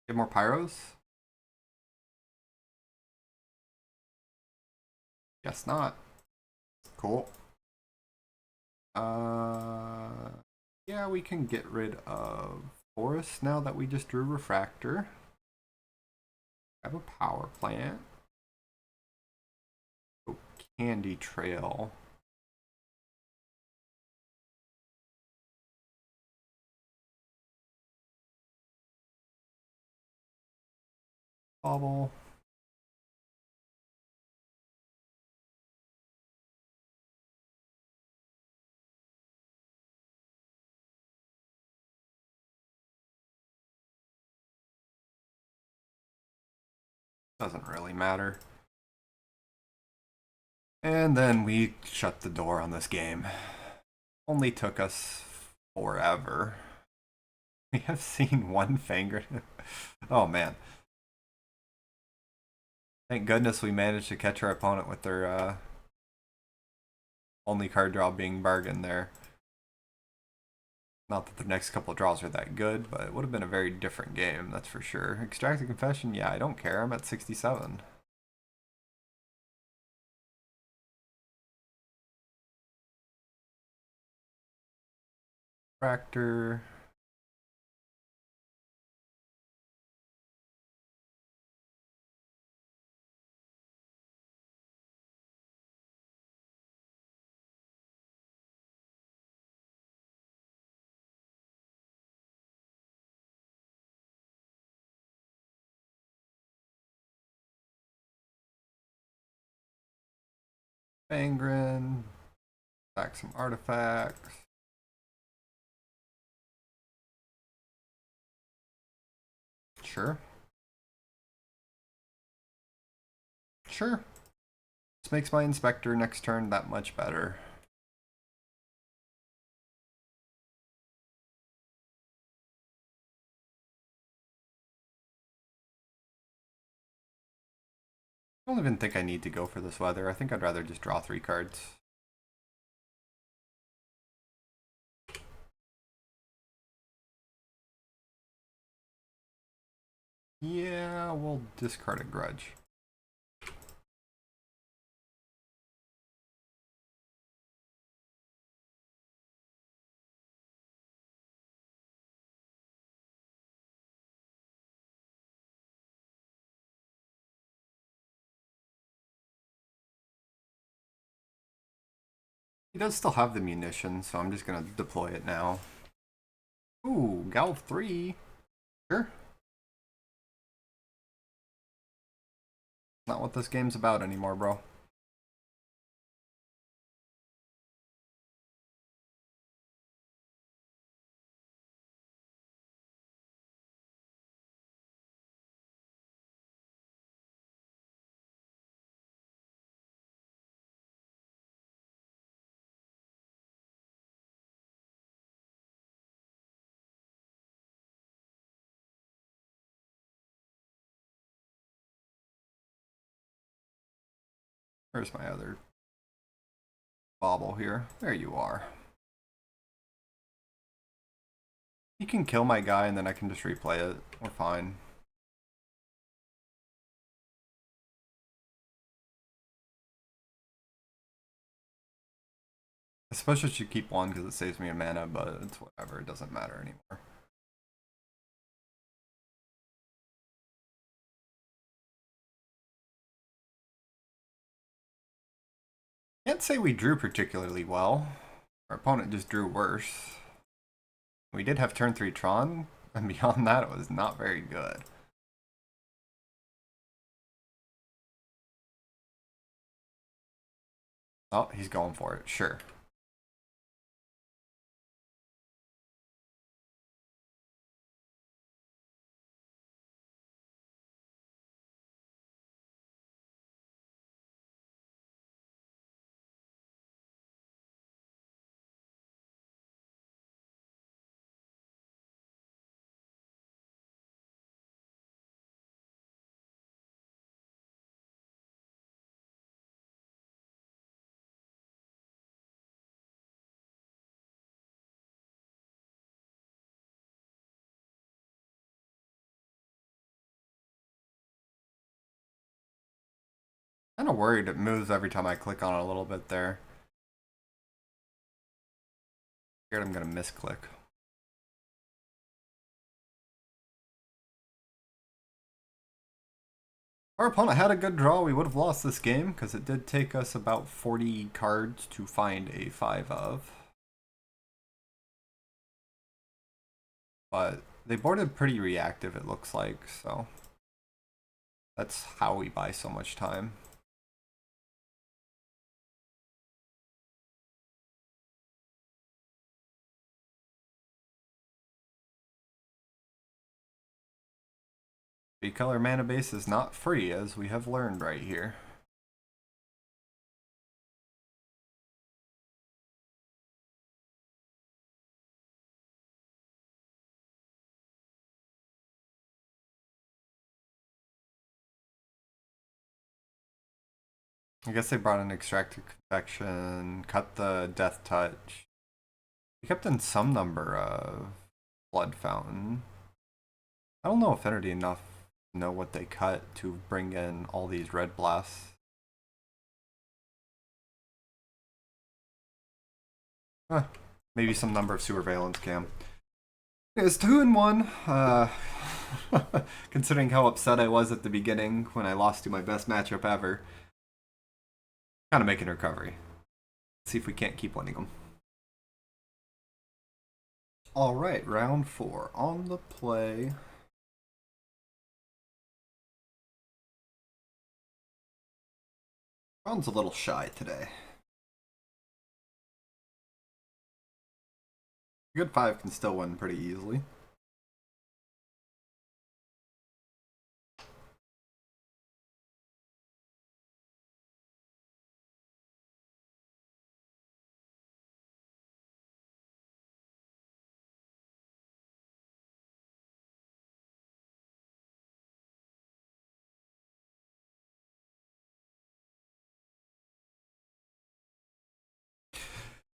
Get more pyros? Guess not. Cool. Yeah, we can get rid of forest now that we just drew refractor. Have a power plant. Oh, candy trail. Bobble. Doesn't really matter. And then we shut the door on this game. Only took us forever. We have seen one finger. Oh man. Thank goodness we managed to catch our opponent with their only card draw being bargain there. Not that the next couple of draws are that good, but it would have been a very different game, that's for sure. Extract a confession? Yeah, I don't care. I'm at 67. Fractor. Fangren. Back some artifacts. Sure. Sure. This makes my inspector next turn that much better. I don't even think I need to go for this weather. I think I'd rather just draw 3 cards. Yeah, we'll discard a grudge. He does still have the munitions, so I'm just gonna deploy it now. Ooh, Gal 3. Sure. Not what this game's about anymore, bro. Where's my other bauble here? There you are. You can kill my guy and then I can just replay it. We're fine. I suppose I should keep one because it saves me a mana, but it's whatever. It doesn't matter anymore. Can't say we drew particularly well. Our opponent just drew worse. We did have turn 3 Tron, and beyond that, it was not very good. Oh, he's going for it. Sure. Kind of worried it moves every time I click on it a little bit there. Scared I'm gonna misclick. Our opponent had a good draw. We would have lost this game because it did take us about 40 cards to find a 5 of. But they boarded pretty reactive, it looks like, so that's how we buy so much time. Three-color mana base is not free, as we have learned right here. I guess they brought in Extracted Confection, cut the Death Touch. We kept in some number of Blood Fountain. I don't know Affinity enough to know what they cut to bring in all these red blasts. Maybe some number of Surveillance Cam. It's 2-1. Considering how upset I was at the beginning when I lost to my best matchup ever. Kind of making a recovery. Let's see if we can't keep winning them. Alright, round 4. On the play. Ron's a little shy today. A good 5 can still win pretty easily.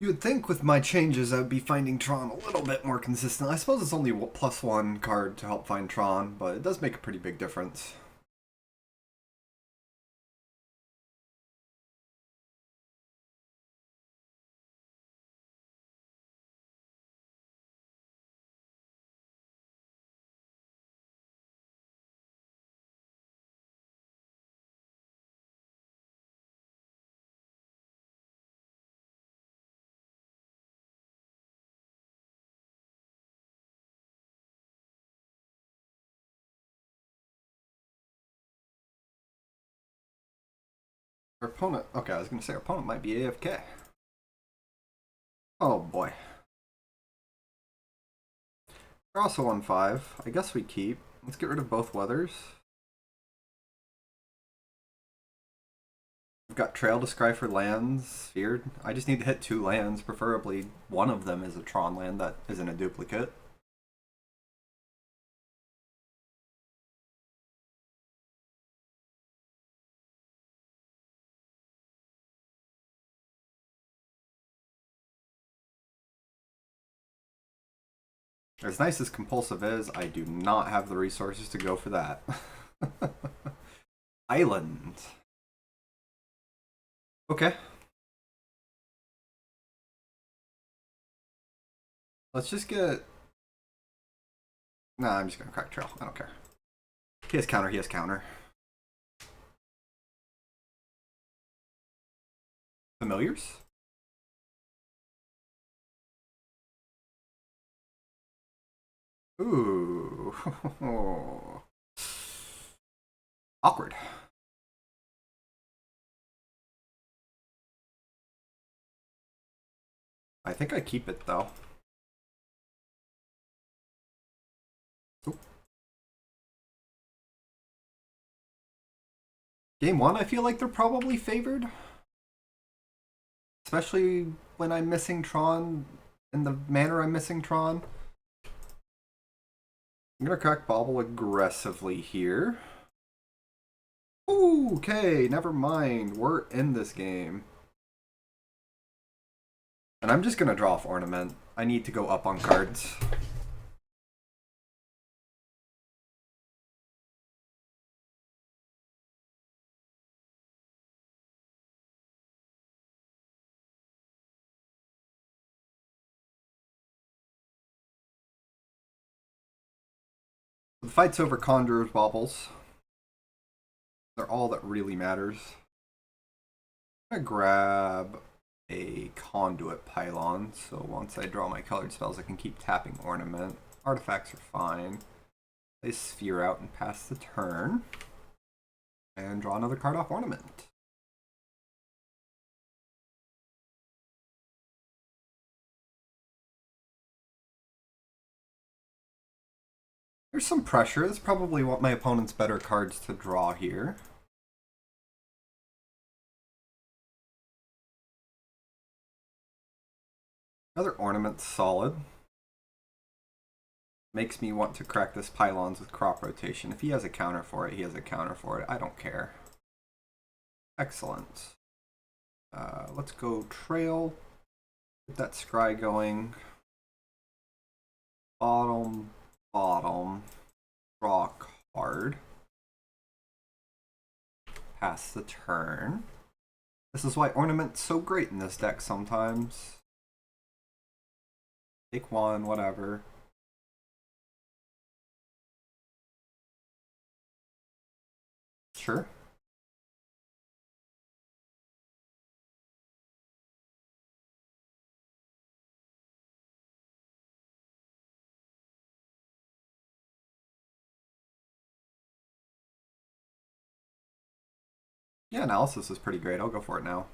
You would think with my changes I would be finding Tron a little bit more consistent. I suppose it's only +1 card to help find Tron, but it does make a pretty big difference. Our opponent, okay, I was going to say our opponent might be AFK. Oh boy. We're also on 5. I guess we keep. Let's get rid of both weathers. We've got Trail to Scry for lands, Feared. I just need to hit 2 lands, preferably one of them is a Tron land that isn't a duplicate. As nice as Compulsive is, I do not have the resources to go for that. Island. Okay. Let's just get... Nah, I'm just gonna crack Trail. I don't care. He has counter, he has counter. Familiars? Ooh. Awkward. I think I keep it though. Ooh. Game 1, I feel like they're probably favored. Especially when I'm missing Tron in the manner I'm missing Tron. I'm gonna crack Bobble aggressively here. Ooh, okay, never mind. We're in this game. And I'm just gonna draw off Ornament. I need to go up on cards. The fight's over Conjurer's Baubles. They're all that really matters. I'm gonna grab a Conduit Pylon, so once I draw my colored spells I can keep tapping Ornament. Artifacts are fine. Play Sphere out and pass the turn. And draw another card off Ornament. There's some pressure. That's probably what my opponent's better cards to draw here. Another Ornament's solid. Makes me want to crack this Pylons with Crop Rotation. If he has a counter for it, he has a counter for it. I don't care. Excellent. Let's go Trail. Get that Scry going. Bottom, bottom. Draw a card. Pass the turn. This is why Ornament's so great in this deck sometimes. Take 1, whatever. Sure. Yeah, Analysis is pretty great. I'll go for it now.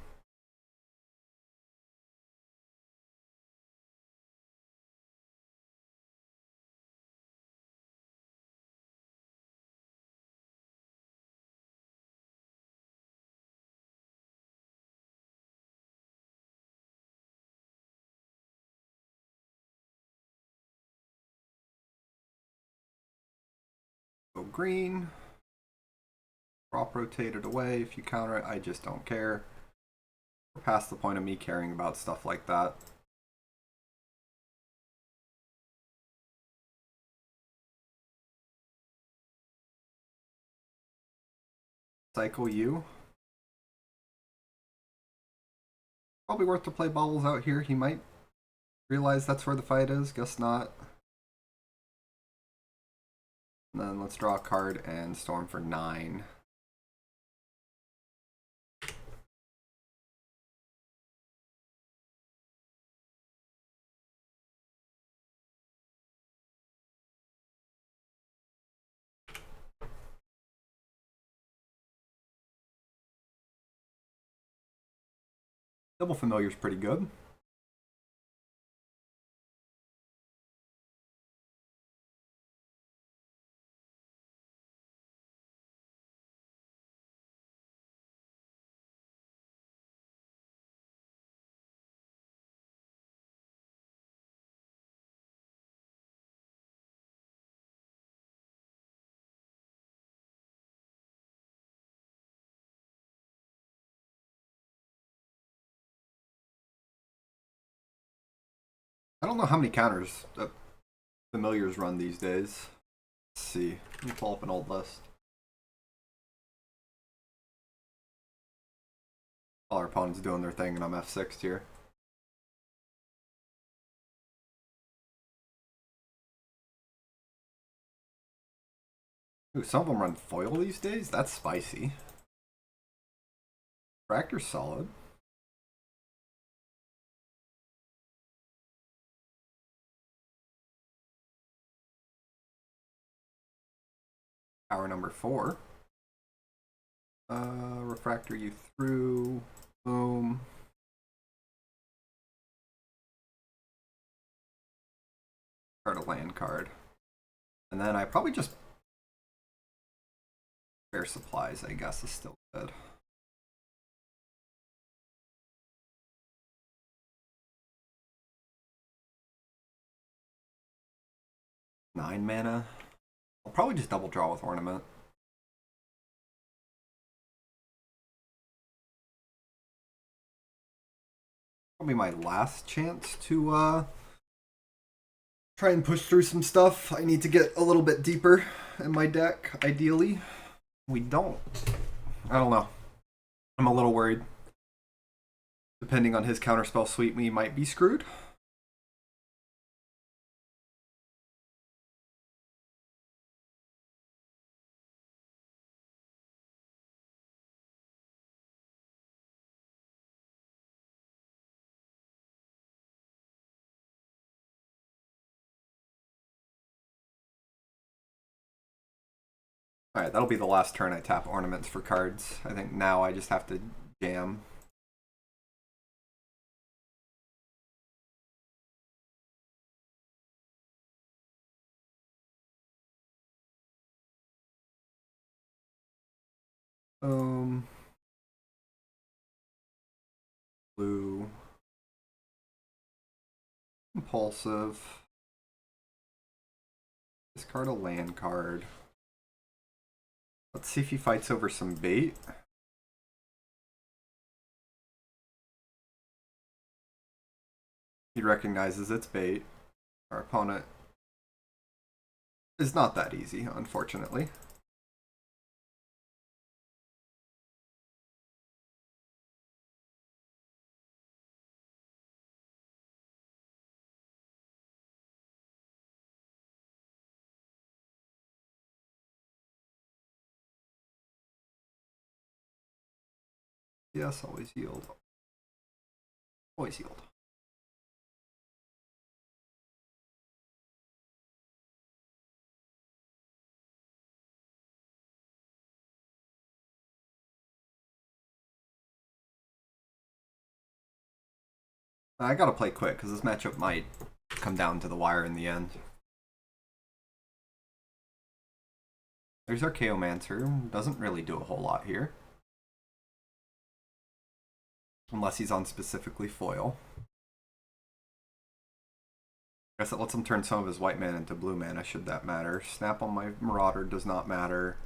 Go green. Drop rotated away. If you counter it, I just don't care. We're past the point of me caring about stuff like that. Cycle you. Probably worth to play Bobbles out here. He might realize that's where the fight is. Guess not. And then let's draw a card and Storm for 9. Double familiar's pretty good. I don't know how many counters familiars run these days. Let's see. Let me pull up an old list. All our opponents doing their thing, and I'm F6 here. Ooh, some of them run foil these days? That's spicy. Fractor's solid. Power number 4. Refractor you through. Boom. Card a land card. And then I probably just... Spare supplies, I guess, is still good. Nine mana. I'll probably just double draw with Ornament. Probably my last chance to try and push through some stuff. I need to get a little bit deeper in my deck, ideally. We don't. I don't know. I'm a little worried. Depending on his counterspell suite, we might be screwed. Alright, that'll be the last turn I tap ornaments for cards. I think now I just have to jam. Blue. Impulsive. Discard a land card. Let's see if he fights over some bait. He recognizes it's bait. Our opponent is not that easy, unfortunately. Yes, always yield. Always yield. I gotta play quick because this matchup might come down to the wire in the end. There's Archaeomancer. Doesn't really do a whole lot here. Unless he's on specifically foil. I guess that lets him turn some of his white mana into blue mana, should that matter. Snap on my Marauder does not matter.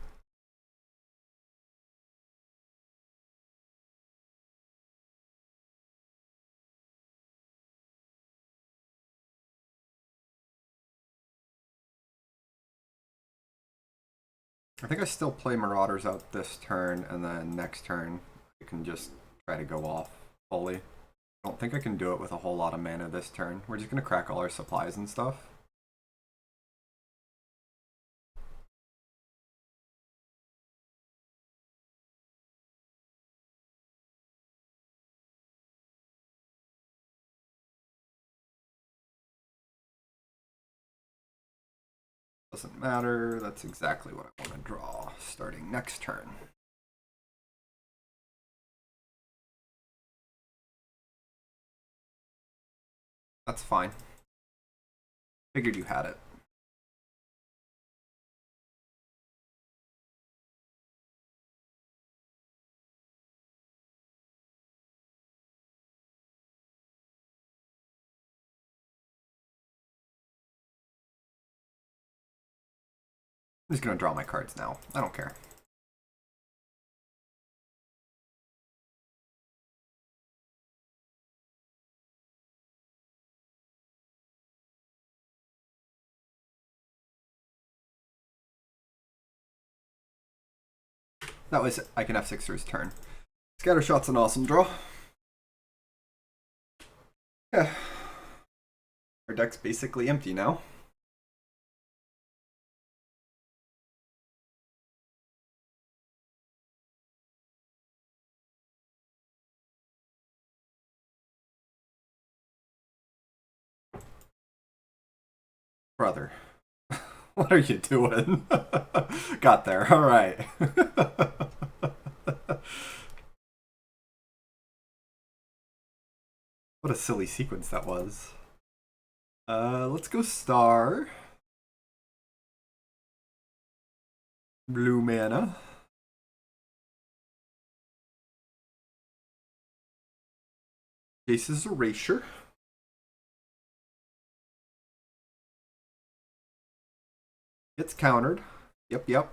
I think I still play Marauders out this turn, and then next turn I can just try to go off fully. I don't think I can do it with a whole lot of mana this turn. We're just going to crack all our supplies and stuff. Doesn't matter, that's exactly what I want to draw starting next turn. That's fine. Figured you had it. I'm just gonna draw my cards now. I don't care. That was I can F6 through his turn. Scattershot's an awesome draw. Yeah. Our deck's basically empty now. Brother, what are you doing? Got there. All right. What a silly sequence that was. Let's go star. Blue mana. Jace's Erasure. It's countered. Yep.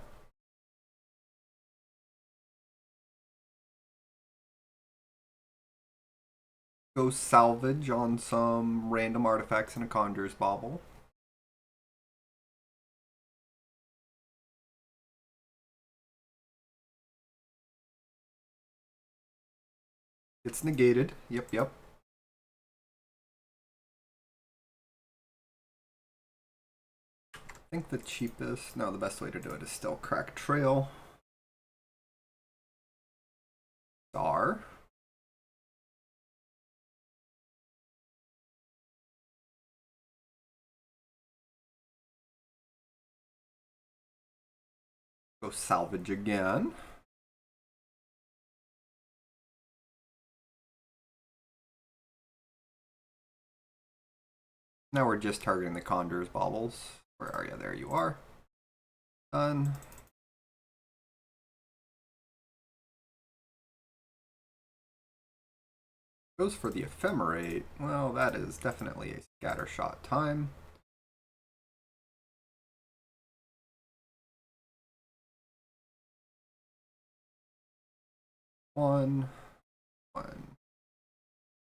Go salvage on some random artifacts in a Conjurer's Bauble. It's negated. Yep. I think the cheapest, no, the best way to do it is still Crack Trail. Star. Go salvage again. Now we're just targeting the Conjurer's Baubles. Where are you? There you are. Done. Goes for the Ephemerate. Well, that is definitely a Scattershot time. One,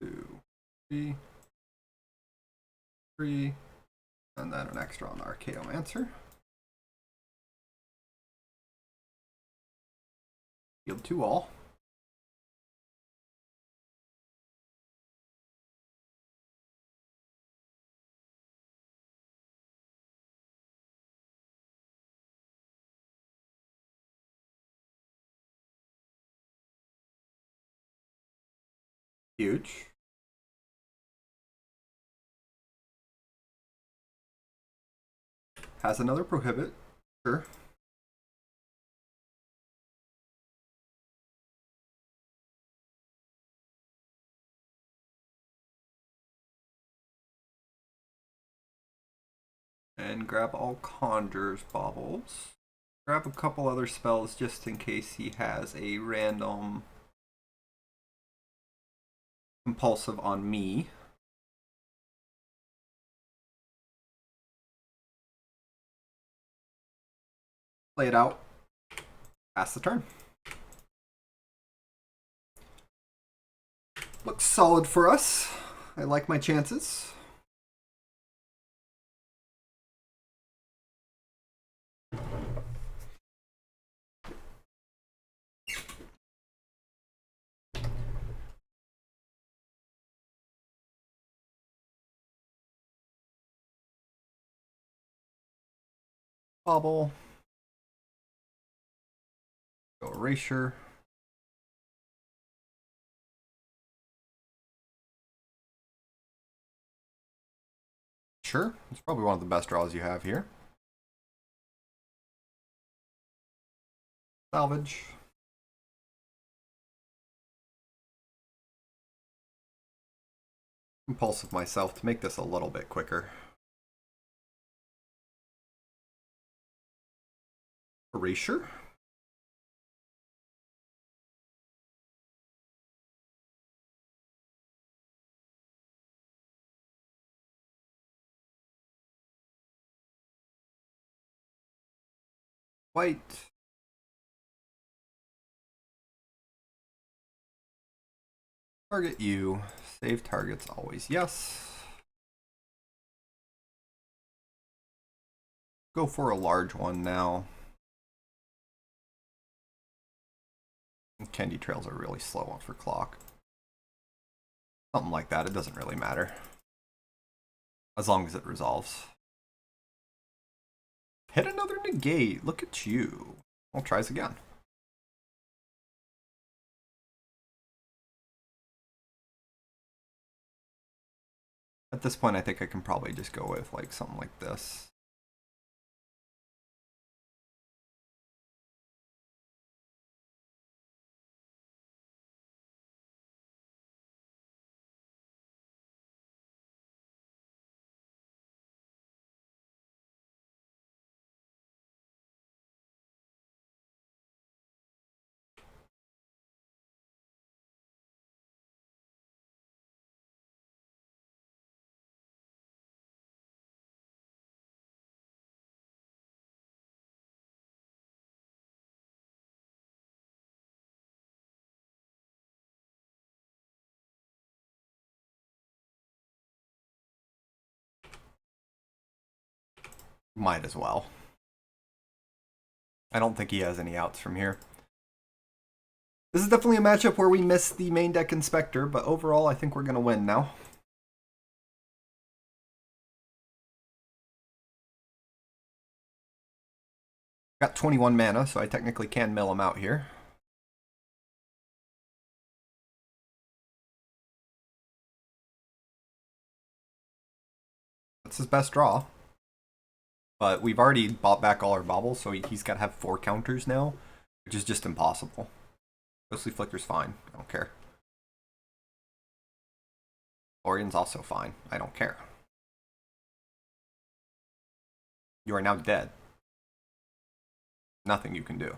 2, 3, and then an extra on Archaeomancer. Yield to all. Huge. Has another prohibit. Sure. And grab all Conjurer's Baubles. Grab a couple other spells just in case he has a random compulsive on me. Play it out. Pass the turn. Looks solid for us. I like my chances. Bauble. Go Erasure. Sure, it's probably one of the best draws you have here. Salvage. Impulsive myself to make this a little bit quicker. Erasure? White. Target you. Save targets always yes. Go for a large one now. Candy trails are really slow for clock. Something like that, it doesn't really matter. As long as it resolves. Hit another negate, look at you. I'll try this again. At this point, I think I can probably just go with like something like this. Might as well. I don't think he has any outs from here. This is definitely a matchup where we miss the main deck Inspector, but overall I think we're going to win now. Got 21 mana, so I technically can mill him out here. That's his best draw. But we've already bought back all our baubles, so he's got to have 4 counters now, which is just impossible. Ghostly Flicker's fine. I don't care. Orion's also fine. I don't care. You are now dead. Nothing you can do.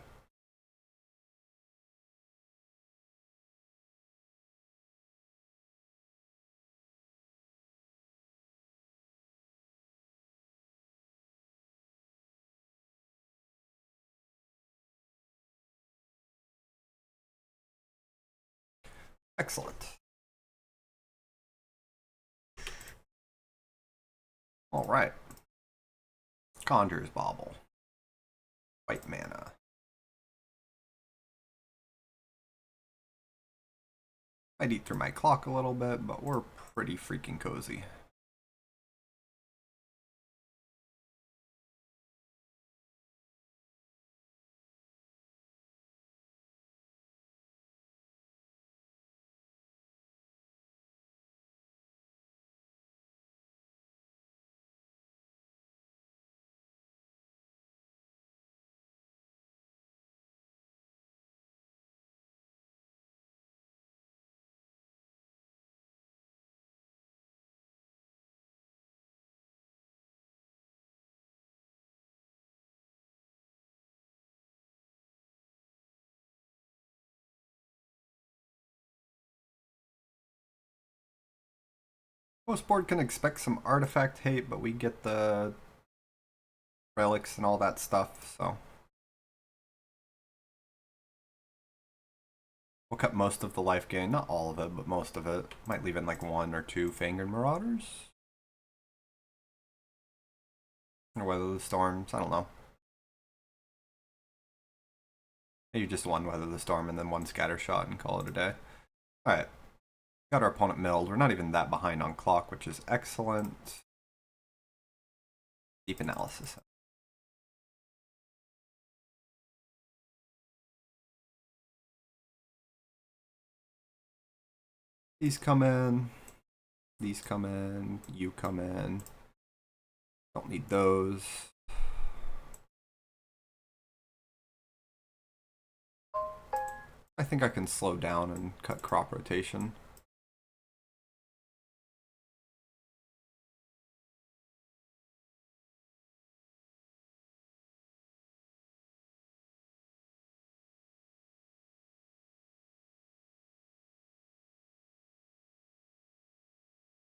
Excellent. Alright. Conjurer's Bauble. White mana. I'd eat through my clock a little bit, but we're pretty freaking cozy. Most board can expect some artifact hate, but we get the relics and all that stuff, so. We'll cut most of the life gain, not all of it, but most of it. Might leave in like 1 or 2 Fangren Marauders. Or Weather the Storms, I don't know. Maybe just 1 Weather the Storm and then 1 Scatter Shot and call it a day. Alright. Got our opponent milled. We're not even that behind on clock, which is excellent. Deep analysis. These come in. These come in. You come in. Don't need those. I think I can slow down and cut crop rotation.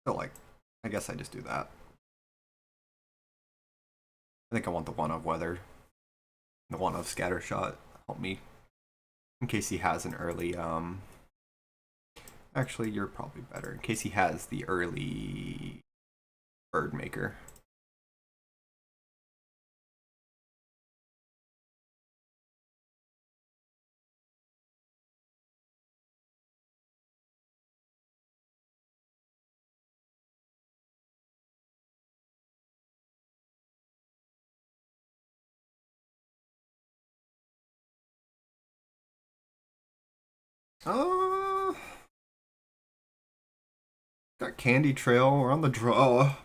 So like, I guess I just do that. I think I want the one of weather. The one of scatter shot. Help me. In case he has an early, actually, you're probably better. In case he has the early bird maker. Uh, got Candy Trail. We're on the draw.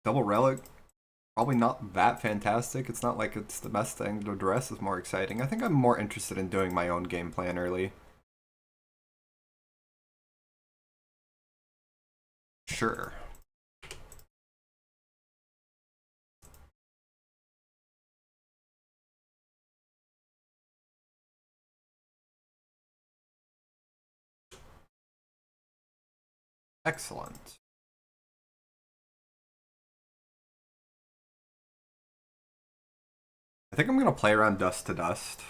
Double Relic. Probably not that fantastic. It's not like it's the best thing. The dress is more exciting. I think I'm more interested in doing my own game plan early. Sure. Excellent. I think I'm going to play around Dust to Dust.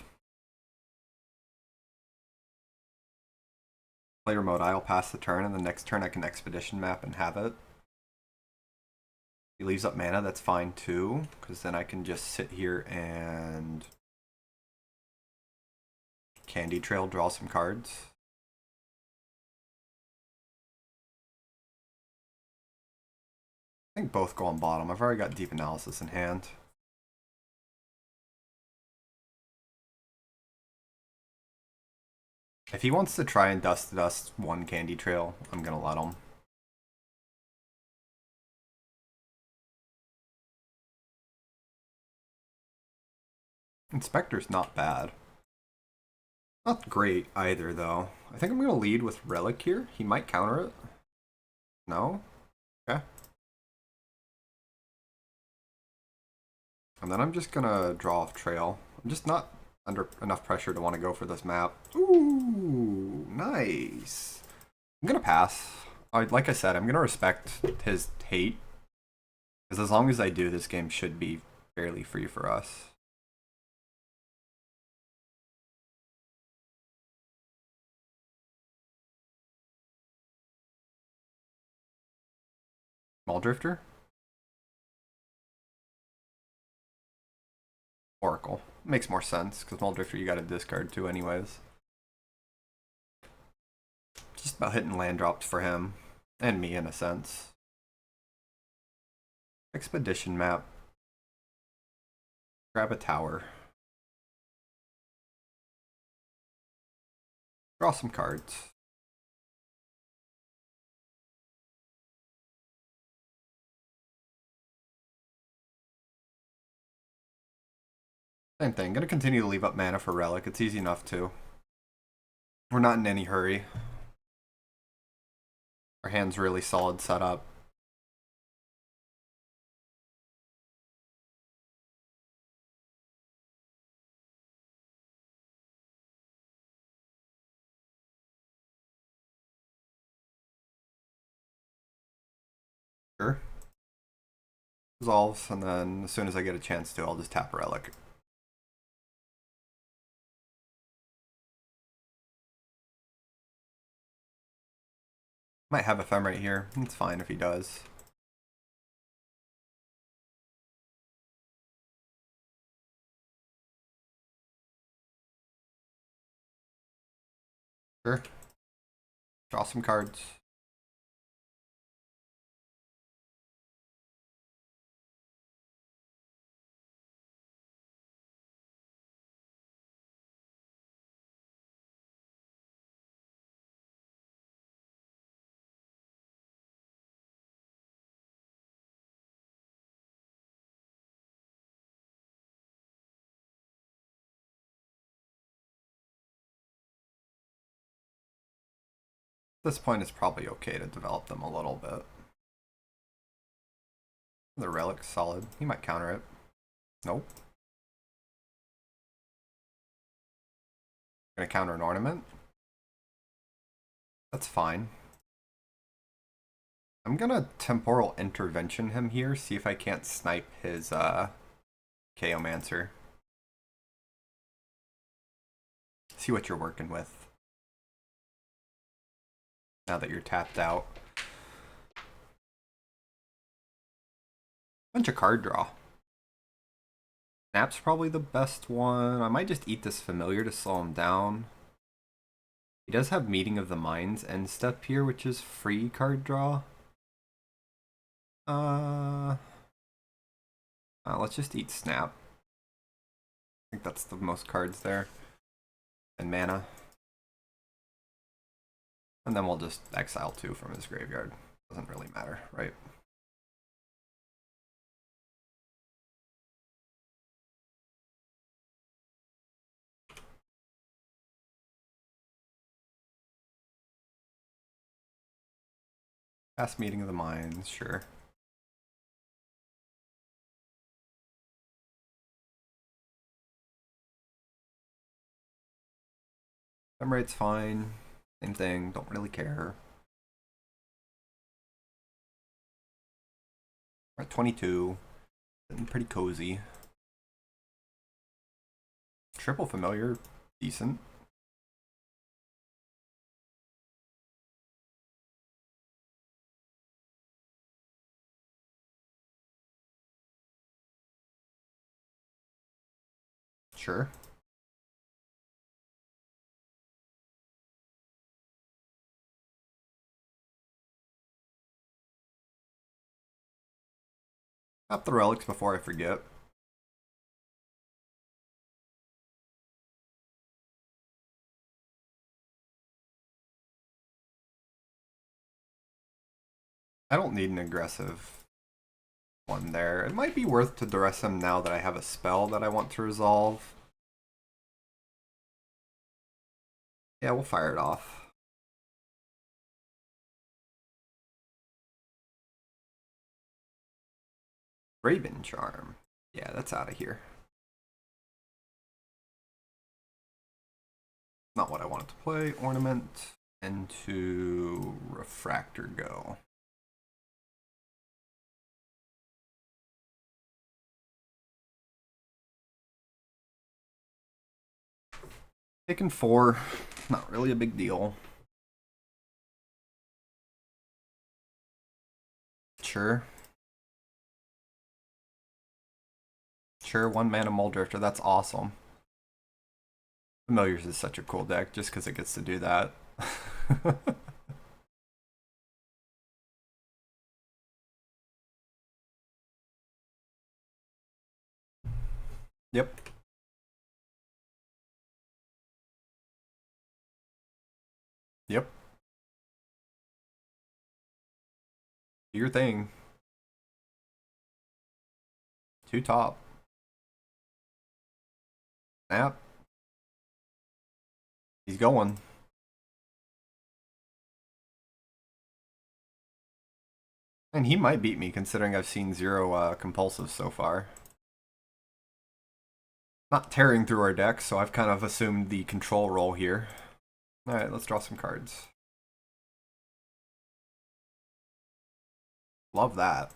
Play Remote Isle, pass the turn, and the next turn I can Expedition map and have it. He leaves up mana, that's fine too, because then I can just sit here and Candy Trail, draw some cards. I think both go on bottom. I've already got Deep Analysis in hand. If he wants to try and Dust to Dust one Candy Trail, I'm going to let him. Inspector's not bad. Not great either, though. I think I'm going to lead with Relic here. He might counter it. No? Okay. And then I'm just going to draw off Trail. I'm just not under enough pressure to want to go for this map. Ooh, nice. I'm going to pass. Like I said, I'm going to respect his hate. Because as long as I do, this game should be fairly free for us. Small Drifter? Oracle. Makes more sense, because Small Drifter you gotta discard too anyways. Just about hitting land drops for him. And me, in a sense. Expedition map. Grab a tower. Draw some cards. Same thing. Gonna continue to leave up mana for Relic. It's easy enough too. We're not in any hurry. Our hand's really solid setup. Sure. Resolves, and then as soon as I get a chance to, I'll just tap Relic. Might have Ephemerate here. It's fine if he does. Sure. Draw some cards. At this point, it's probably okay to develop them a little bit. The Relic's solid. He might counter it. Nope. Gonna counter an ornament. That's fine. I'm gonna temporal intervention him here, see if I can't snipe his Chaomancer. See what you're working with. Now that you're tapped out. Bunch of card draw. Snap's probably the best one. I might just eat this familiar to slow him down. He does have Meeting of the Minds end step here, which is free card draw. Let's just eat Snap. I think that's the most cards there. And mana. And then we'll just exile 2 from his graveyard. Doesn't really matter, right? Past Meeting of the Minds, sure. Frame rate's fine. Same thing, don't really care. We're at 22. Getting pretty cozy. Triple familiar, decent. Sure. Tap the relics before I forget. I don't need an aggressive one there. It might be worth to duress him now that I have a spell that I want to resolve. Yeah, we'll fire it off. Raven Charm. Yeah, that's out of here. Not what I wanted to play. Ornament into Refractor go. Taking 4, not really a big deal. Sure. Sure, 1 mana Mole Drifter, that's awesome. Familiars is such a cool deck just because it gets to do that. Yep. Yep. Do your thing. 2 top. Snap. He's going. And he might beat me considering I've seen 0 compulsives so far. Not tearing through our deck, so I've kind of assumed the control role here. Alright, let's draw some cards. Love that.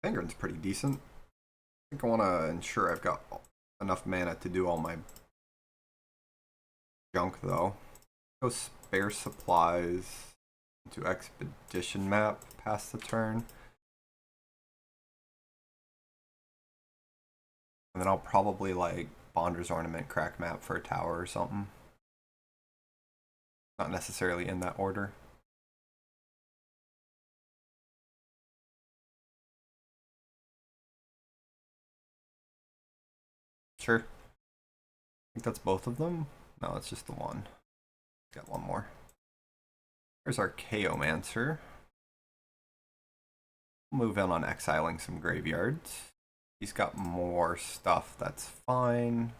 Fingern's pretty decent. I think I want to ensure I've got enough mana to do all my junk, though. Go spare supplies into expedition map past the turn. And then I'll probably like Bonder's Ornament crack map for a tower or something. Not necessarily in that order. Sure. I think that's both of them. No, it's just the one. Got one more. There's our Chaomancer. Move in on exiling some graveyards. He's got more stuff, that's fine.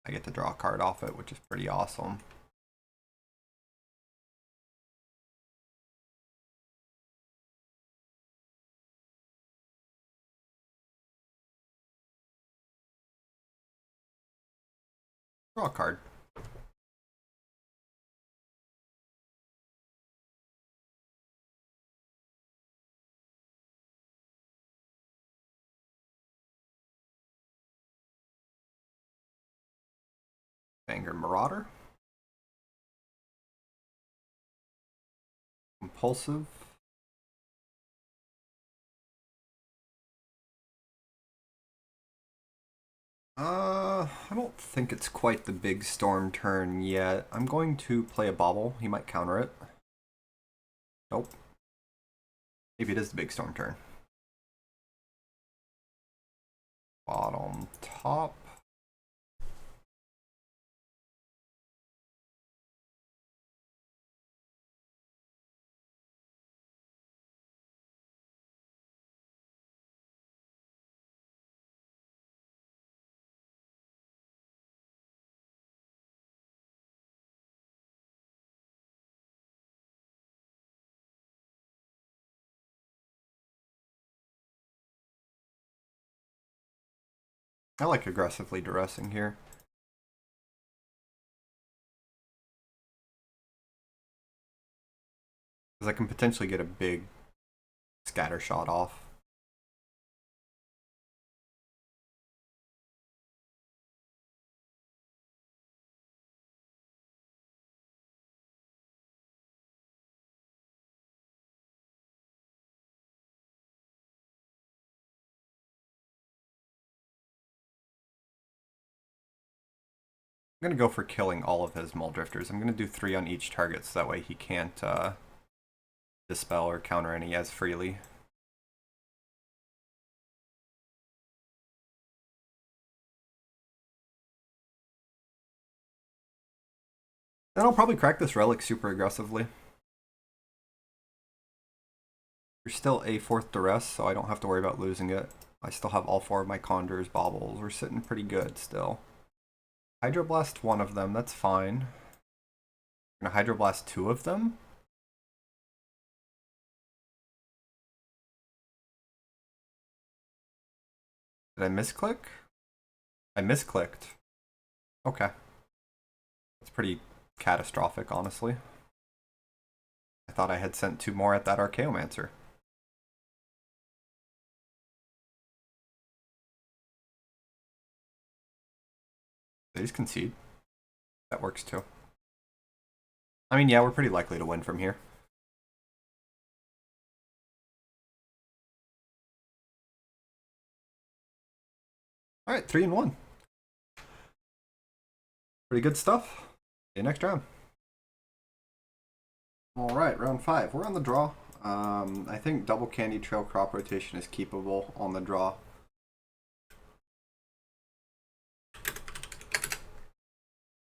I get to draw a card off it, which is pretty awesome. Draw a card. Vanguard Marauder. Impulsive. I don't think it's quite the big storm turn yet. I'm going to play a bobble. He might counter it. Nope. Maybe it is the big storm turn. Bottom, top. I like aggressively duressing here. Because I can potentially get a big scatter shot off. I'm going to go for killing all of his Muldrifters. I'm going to do 3 on each target so that way he can't dispel or counter any as freely. Then I'll probably crack this relic super aggressively. There's still a 4th duress, so I don't have to worry about losing it. I still have all 4 of my conjures, baubles. We're sitting pretty good still. Hydroblast 1 of them, that's fine. I'm gonna Hydroblast 2 of them? Did I misclick? I misclicked. Okay. That's pretty catastrophic, honestly. I thought I had sent 2 more at that Archaeomancer. They just concede. That works too. I mean, yeah, we're pretty likely to win from here. Alright, 3-1. Pretty good stuff. See you next round. Alright, round 5. We're on the draw. I think double candy trail crop rotation is keepable on the draw.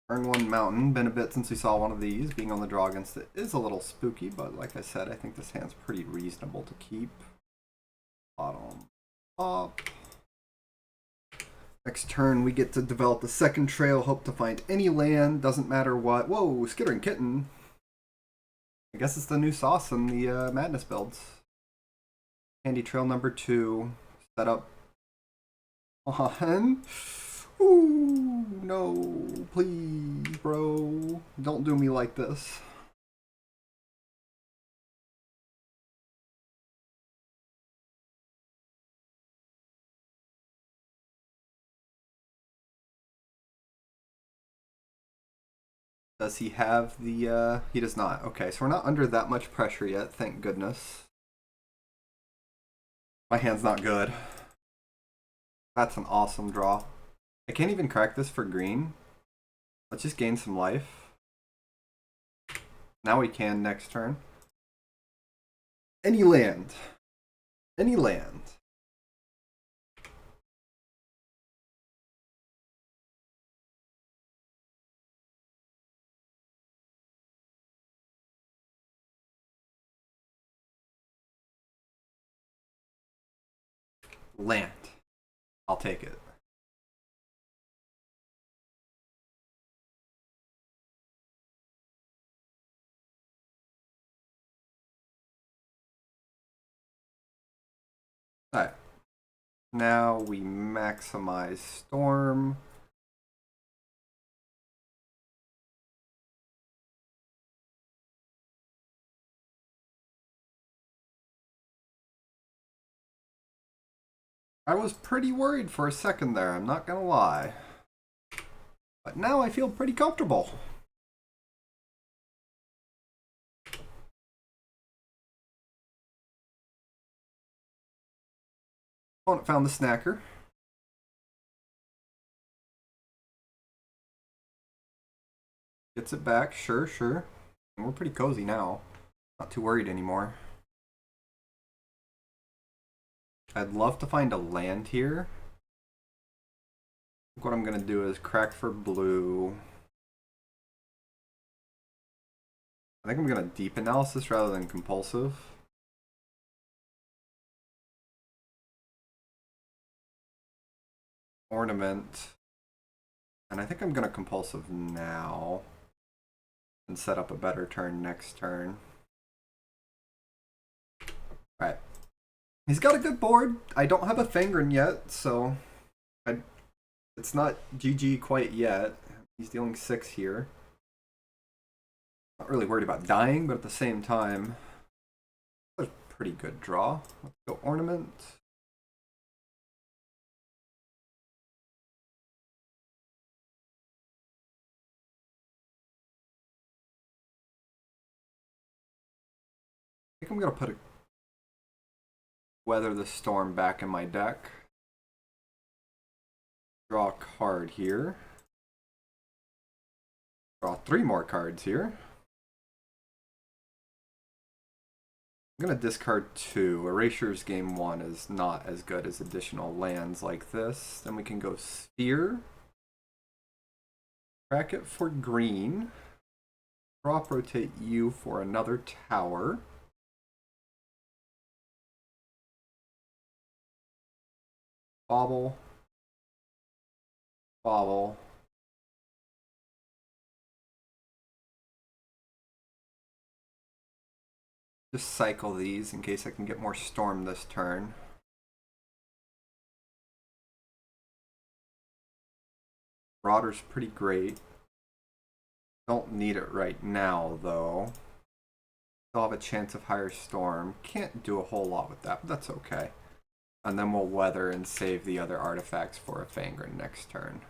Turn 1 mountain. Been a bit since we saw one of these. Being on the draw against it is a little spooky, but like I said, I think this hand's pretty reasonable to keep. Bottom up. Next turn, we get to develop the second trail. Hope to find any land. Doesn't matter what. Whoa, Skittering Kitten. I guess it's the new sauce in the Madness builds. Candy Trail number 2. Set up on. Ooh, no, please, bro. Don't do me like this. Does he have the, he does not. Okay, so we're not under that much pressure yet, thank goodness. My hand's not good. That's an awesome draw. I can't even crack this for green. Let's just gain some life. Now we can next turn. Any land. Any land. Land. I'll take it. Alright. Now we maximize Storm. I was pretty worried for a second there, I'm not gonna lie. But now I feel pretty comfortable. Opponent found the snacker. Gets it back, sure, sure. And we're pretty cozy now. Not too worried anymore. I'd love to find a land here. What I'm gonna do is crack for blue. I think I'm gonna deep analysis rather than compulsive. Ornament. And I think I'm gonna compulsive now. And set up a better turn next turn. Alright. He's got a good board. I don't have a Fangren yet, so it's not GG quite yet. He's dealing 6 here. Not really worried about dying, but at the same time, that's a pretty good draw. Let's go ornament. I think I'm gonna put a Weather the Storm back in my deck. Draw a card here. Draw 3 more cards here. I'm gonna discard 2. Erasure's game 1 is not as good as additional lands like this. Then we can go Sphere. Crack it for green. Drop rotate you for another tower. Bobble. Bobble. Just cycle these in case I can get more storm this turn. Marauder's pretty great. Don't need it right now, though. Still have a chance of higher storm. Can't do a whole lot with that, but that's okay. And then we'll weather and save the other artifacts for a Fangren next turn.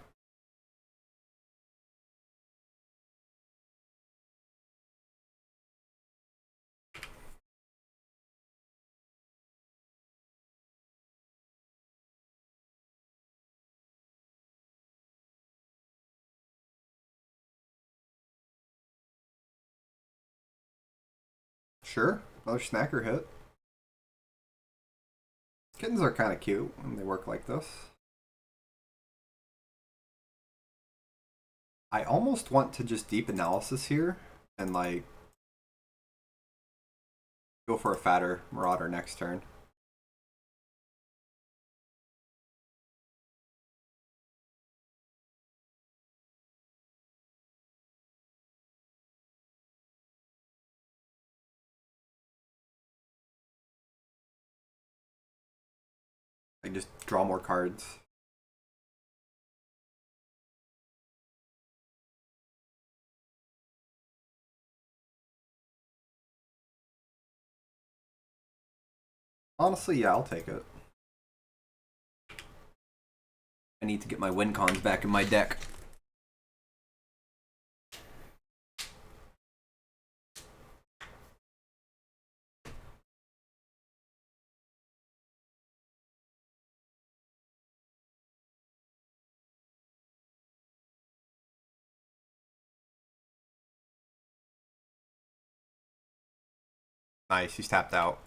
Sure, another snacker hit. Kittens are kind of cute when they work like this. I almost want to just deep analysis here and like go for a fatter Marauder next turn. I just draw more cards. Honestly, yeah, I'll take it. I need to get my win cons back in my deck. Nice, he's tapped out.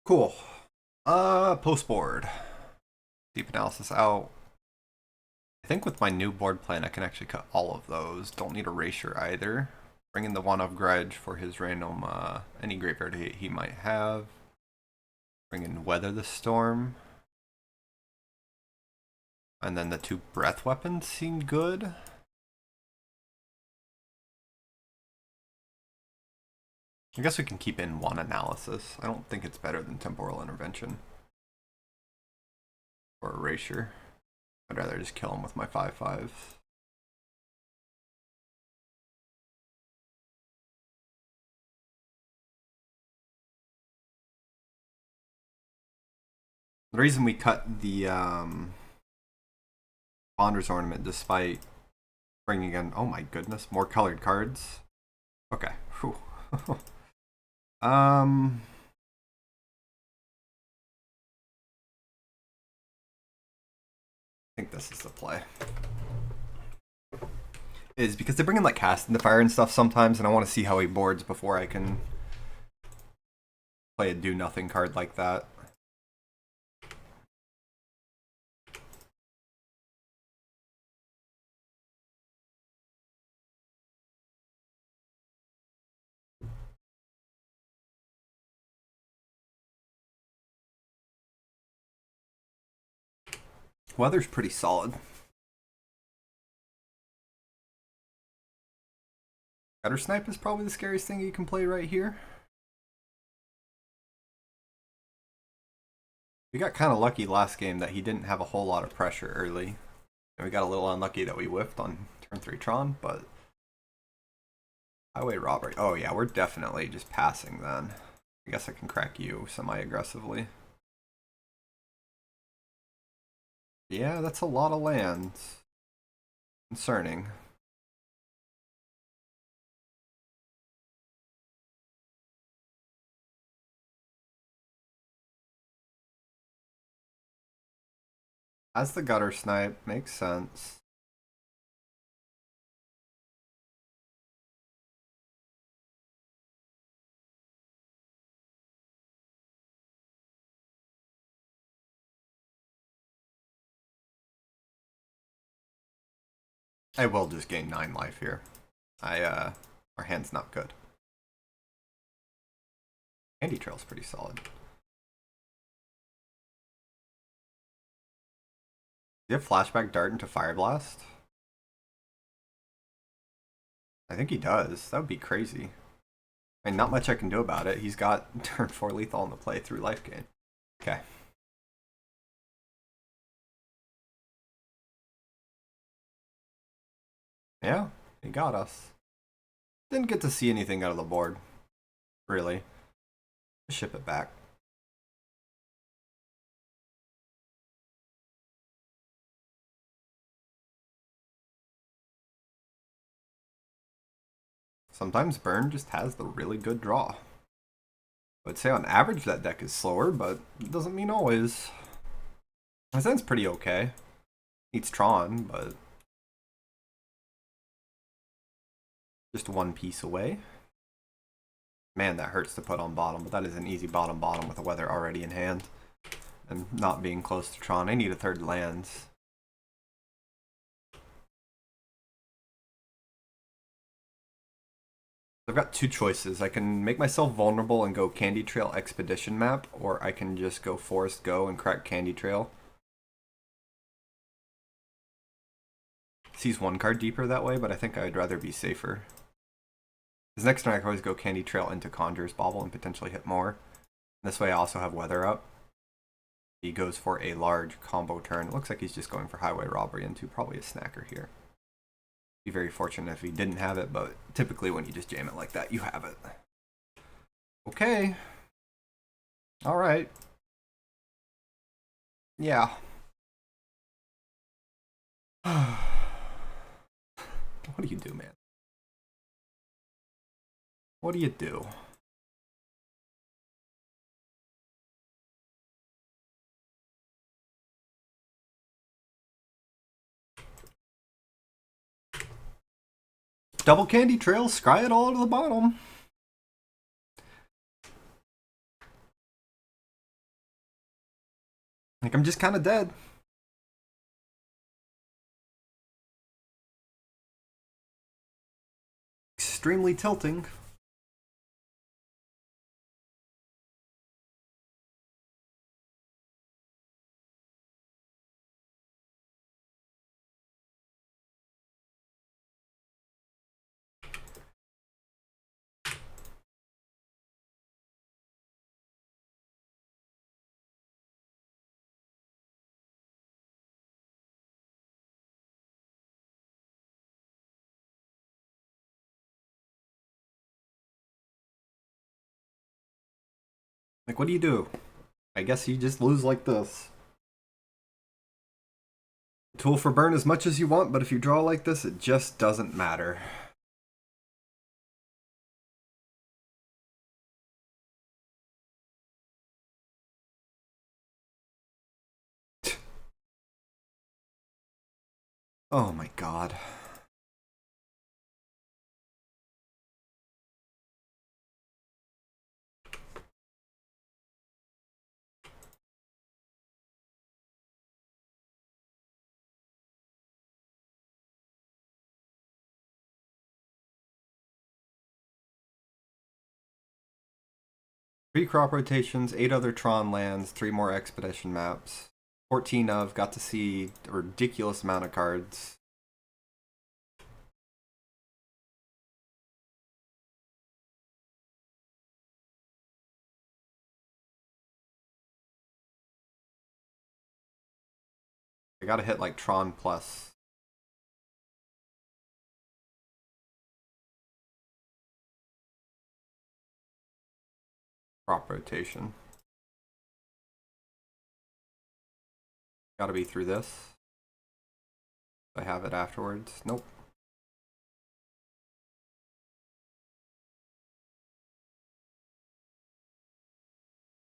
Cool. Post board. Deep analysis out. I think with my new board plan, I can actually cut all of those. Don't need erasure either. Bring in the one of Grudge for his random, any graveyard he might have. Bring in Weather the Storm. And then the 2 breath weapons seem good. I guess we can keep in 1 analysis. I don't think it's better than temporal intervention. or erasure. I'd rather just kill him with my 5/5s. The reason we cut the Ponder's Ornament despite bringing in, oh my goodness, more colored cards. Okay. Whew. I think this is the play. Is because they bring in like Cast into Fire and stuff sometimes, and I want to see how he boards before I can play a do nothing card like that. Weather's pretty solid. Gutter Snipe is probably the scariest thing you can play right here. We got kind of lucky last game that he didn't have a whole lot of pressure early. And we got a little unlucky that we whiffed on turn 3 Tron, but Highway Robbery. Oh yeah, we're definitely just passing then. I guess I can crack you semi-aggressively. Yeah, that's a lot of lands. Concerning. As the Gutter Snipe, makes sense. I will just gain 9 life here. Our hand's not good. Candy Trail's pretty solid. Do you have Flashback Dart into Fire Blast? I think he does. That would be crazy. I mean, not much I can do about it. He's got turn 4 lethal on the play through life gain. Okay. Yeah, he got us. Didn't get to see anything out of the board. Really. Ship it back. Sometimes Burn just has the really good draw. I would say on average that deck is slower, but it doesn't mean always. My Zen's pretty okay. Needs Tron, but just one piece away. Man, that hurts to put on bottom, but that is an easy bottom with a Weather already in hand. And not being close to Tron. I need a third lands. I've got two choices. I can make myself vulnerable and go Candy Trail Expedition map, or I can just go Forest Go and crack Candy Trail. Sees one card deeper that way, but I think I'd rather be safer. Because next turn I can always go Candy Trail into Conjurer's Bauble and potentially hit more. This way I also have Weather up. He goes for a large combo turn. It looks like he's just going for Highway Robbery into probably a snacker here. Be very fortunate if he didn't have it, but typically when you just jam it like that, you have it. Okay. Alright. Yeah. What do you do, man? What do you do? Double Candy Trail, scry it all to the bottom. Like, I'm just kind of dead. Extremely tilting. Like, what do you do? I guess you just lose like this. Tool for burn as much as you want, but if you draw like this, it just doesn't matter. Oh my god. Three crop rotations, 8 other Tron lands, 3 more expedition maps. 14 of, got to see a ridiculous amount of cards. I gotta hit like Tron plus. Crop rotation. Gotta be through this. I have it afterwards. Nope.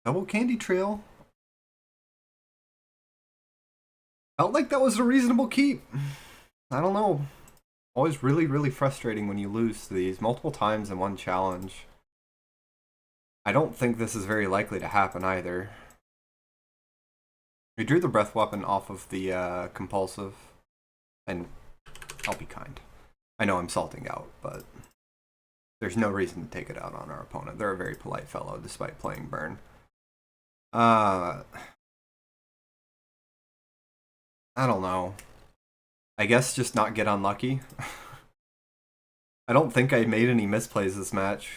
Double Candy Trail. Felt like that was a reasonable keep. I don't know. Always really, really frustrating when you lose to these multiple times in one challenge. I don't think this is very likely to happen either. We drew the breath weapon off of the compulsive, and I'll be kind. I know I'm salting out, but there's no reason to take it out on our opponent. They're a very polite fellow despite playing burn. I don't know. I guess just not get unlucky. I don't think I made any misplays this match.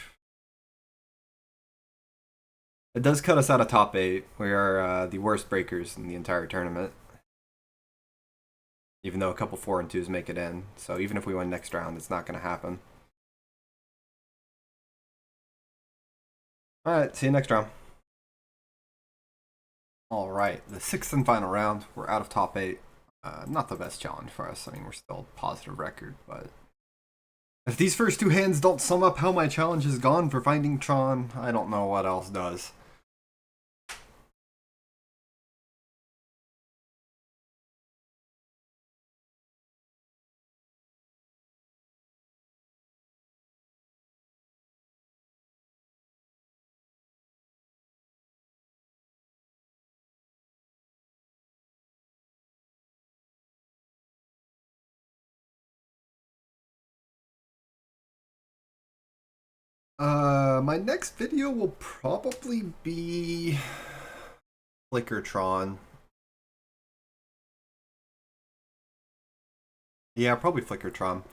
It does cut us out of top 8. We are the worst breakers in the entire tournament. Even though a couple 4 and 2s make it in. So even if we win next round, it's not going to happen. Alright, see you next round. Alright, the 6th and final round. We're out of top 8. Not the best challenge for us. I mean, we're still a positive record, but if these first 2 hands don't sum up how my challenge has gone for finding Tron, I don't know what else does. My next video will probably be Flickertron. Yeah, probably Flickertron.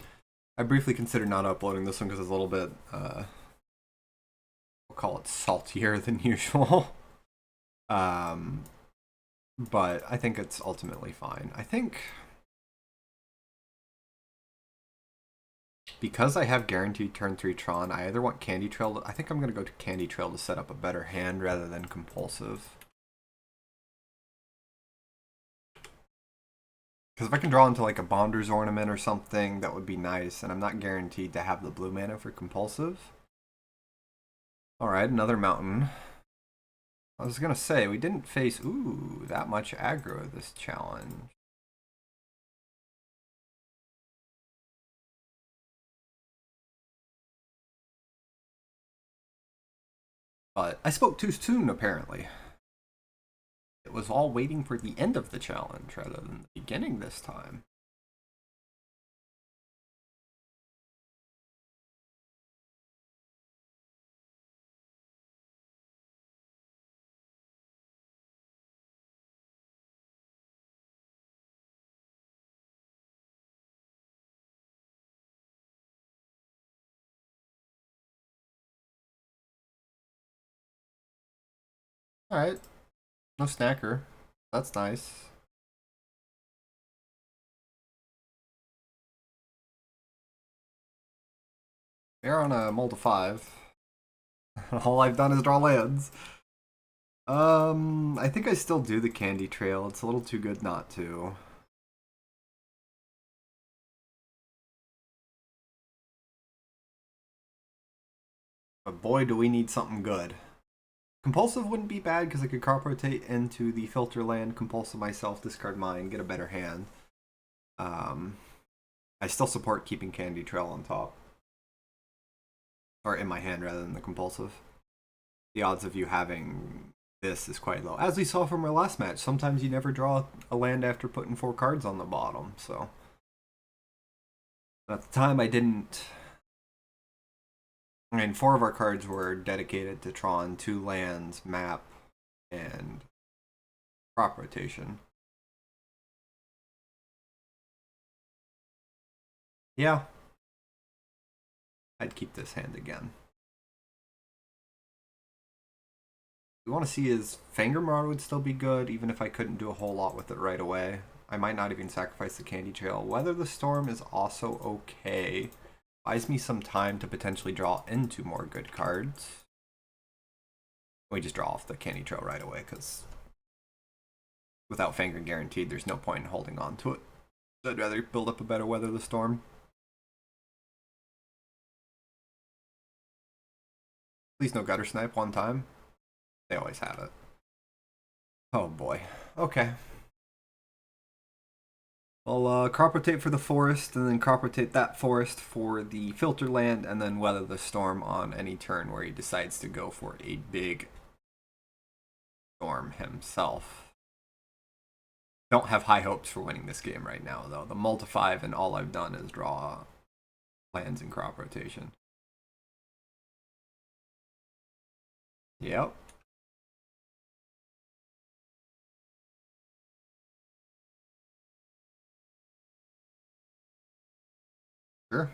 I briefly considered not uploading this one because it's a little bit, we'll call it saltier than usual. But I think it's ultimately fine. I think because I have guaranteed turn 3 Tron, I either want Candy Trail. I think I'm going to go to Candy Trail to set up a better hand rather than Compulsive. Because if I can draw into like a Bonder's Ornament or something, that would be nice. And I'm not guaranteed to have the blue mana for Compulsive. Alright, another mountain. I was going to say, we didn't face, ooh, that much aggro this challenge. But I spoke too soon, apparently. It was all waiting for the end of the challenge rather than the beginning this time. Alright. No snacker. That's nice. They're on a mold of 5. All I've done is draw lands. I think I still do the candy trail. It's a little too good not to. But boy, do we need something good. Compulsive wouldn't be bad because I could crop rotate into the filter land, compulsive myself, discard mine, get a better hand. I still support keeping candy trail on top. Or in my hand rather than the compulsive. The odds of you having this is quite low. As we saw from our last match, sometimes you never draw a land after putting 4 cards on the bottom, so. At the time I didn't. I mean, 4 of our cards were dedicated to Tron, 2 lands, map, and crop rotation. Yeah. I'd keep this hand again. We want to see his Finger Marauder would still be good, even if I couldn't do a whole lot with it right away. I might not even sacrifice the Candy Trail. Weather the Storm is also okay. Buys me some time to potentially draw into more good cards. We just draw off the Candy Trail right away, because without Finger guaranteed, there's no point in holding on to it. So I'd rather build up a better Weather the Storm. Please no Gutter Snipe one time. They always have it. Oh boy. Okay. I'll crop rotate for the forest, and then crop rotate that forest for the filter land, and then Weather the Storm on any turn where he decides to go for a big storm himself. Don't have high hopes for winning this game right now, though. The multi-5 and all I've done is draw lands and crop rotation. Yep. Sure.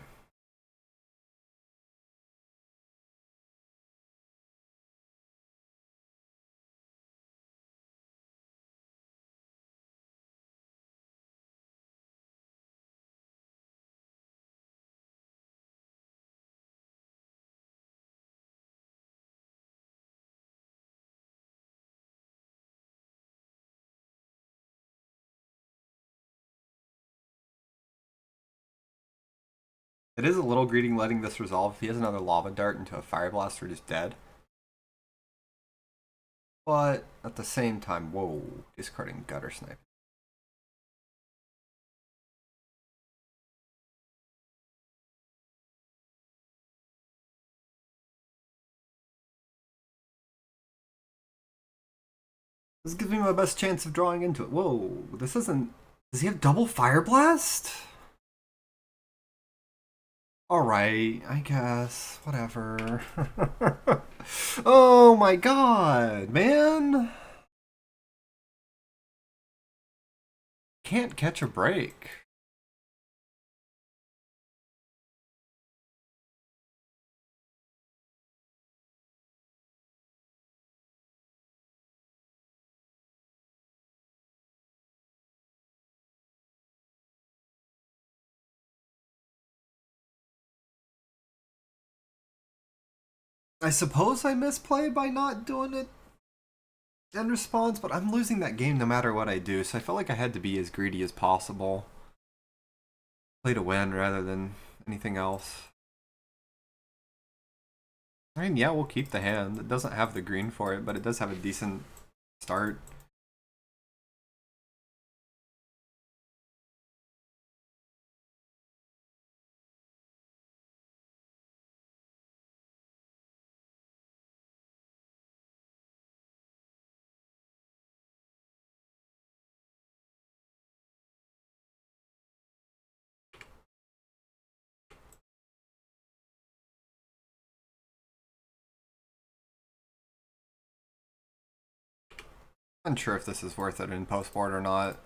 It is a little greedy letting this resolve. If he has another Lava Dart into a Fire Blast, we're just dead. But at the same time, whoa, discarding Gutter Snipe. This gives me my best chance of drawing into it. Whoa, this isn't... Does he have double Fire Blast? Alright, I guess. Whatever. Oh my god, man! Can't catch a break. I suppose I misplayed by not doing it in response, but I'm losing that game no matter what I do, so I felt like I had to be as greedy as possible. Play to win rather than anything else. I mean, yeah, we'll keep the hand. It doesn't have the green for it, but it does have a decent start. Unsure if this is worth it in post-board or not.